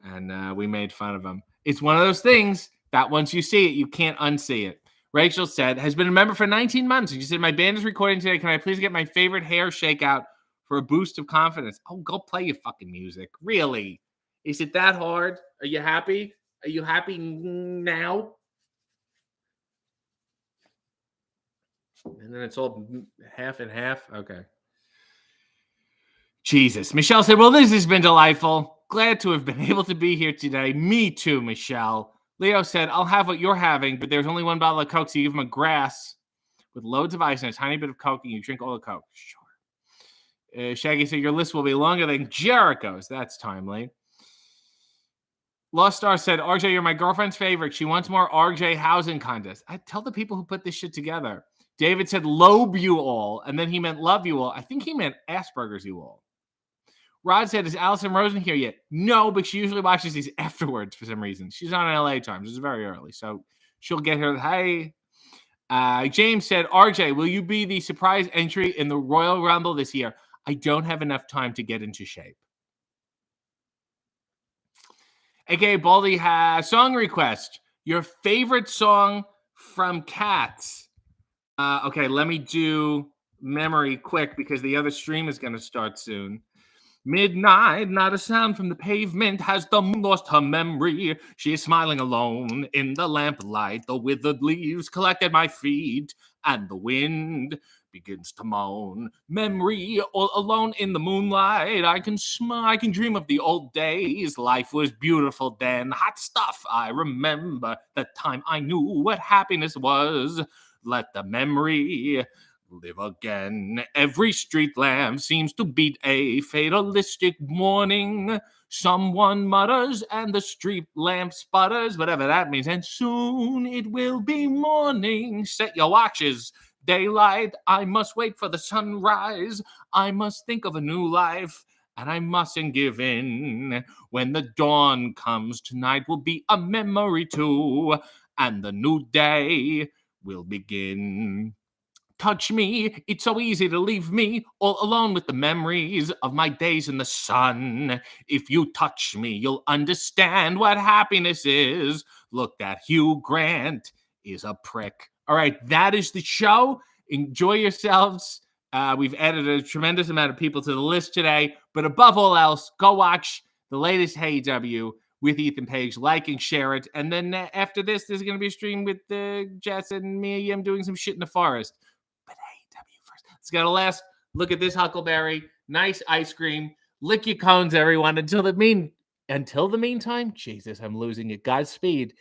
and we made fun of him. It's one of those things that once you see it, you can't unsee it. Rachel said, has been a member for 19 months. And she said, my band is recording today. Can I please get my favorite hair shakeout for a boost of confidence? Oh, go play your fucking music. Really? Is it that hard? Are you happy? Are you happy now? And then it's all half and half? Okay. Jesus. Michelle said, well, this has been delightful. Glad to have been able to be here today. Me too, Michelle. Leo said, I'll have what you're having, but there's only one bottle of Coke, so you give him a grass with loads of ice and a tiny bit of Coke, and you drink all the Coke. Sure. Shaggy said, your list will be longer than Jericho's. That's timely. Lost Star said, RJ, you're my girlfriend's favorite. She wants more RJ housing contest. I tell the people who put this shit together. David said, lobe you all, and then he meant love you all. I think he meant Asperger's you all. Rod said, is Allison Rosen here yet? No, but she usually watches these afterwards for some reason. She's on LA times. It's very early, so she'll get her. Hey. James said, RJ, will you be the surprise entry in the Royal Rumble this year? I don't have enough time to get into shape. AKA Baldy has song request. Your favorite song from Cats. Okay, let me do memory quick because the other stream is going to start soon. Midnight, not a sound from the pavement. Has the moon lost her memory? She is smiling alone in the lamplight. The withered leaves collect at my feet, and the wind begins to moan. Memory, all alone in the moonlight. I can dream of the old days. Life was beautiful then. Hot stuff. I remember the time I knew what happiness was. Let the memory live again. Every street lamp seems to beat a fatalistic morning. Someone mutters and the street lamp sputters, whatever that means. And soon it will be morning. Set your watches. Daylight. I must wait for the sunrise. I must think of a new life and I mustn't give in. When the dawn comes, tonight will be a memory too, and the new day will begin. Touch me, it's so easy to leave me all alone with the memories of my days in the sun. If you touch me, you'll understand what happiness is. Look, that Hugh Grant is a prick. All right, that is the show. Enjoy yourselves. We've added a tremendous amount of people to the list today, but above all else, go watch the latest Hey W with Ethan Page. Like and share it. And then after this, there's going to be a stream with Jess and me. I'm doing some shit in the forest. But Hey W first. Let's get a last look at this huckleberry. Nice ice cream. Lick your cones, everyone. Until the meantime, Jesus, I'm losing it. Godspeed.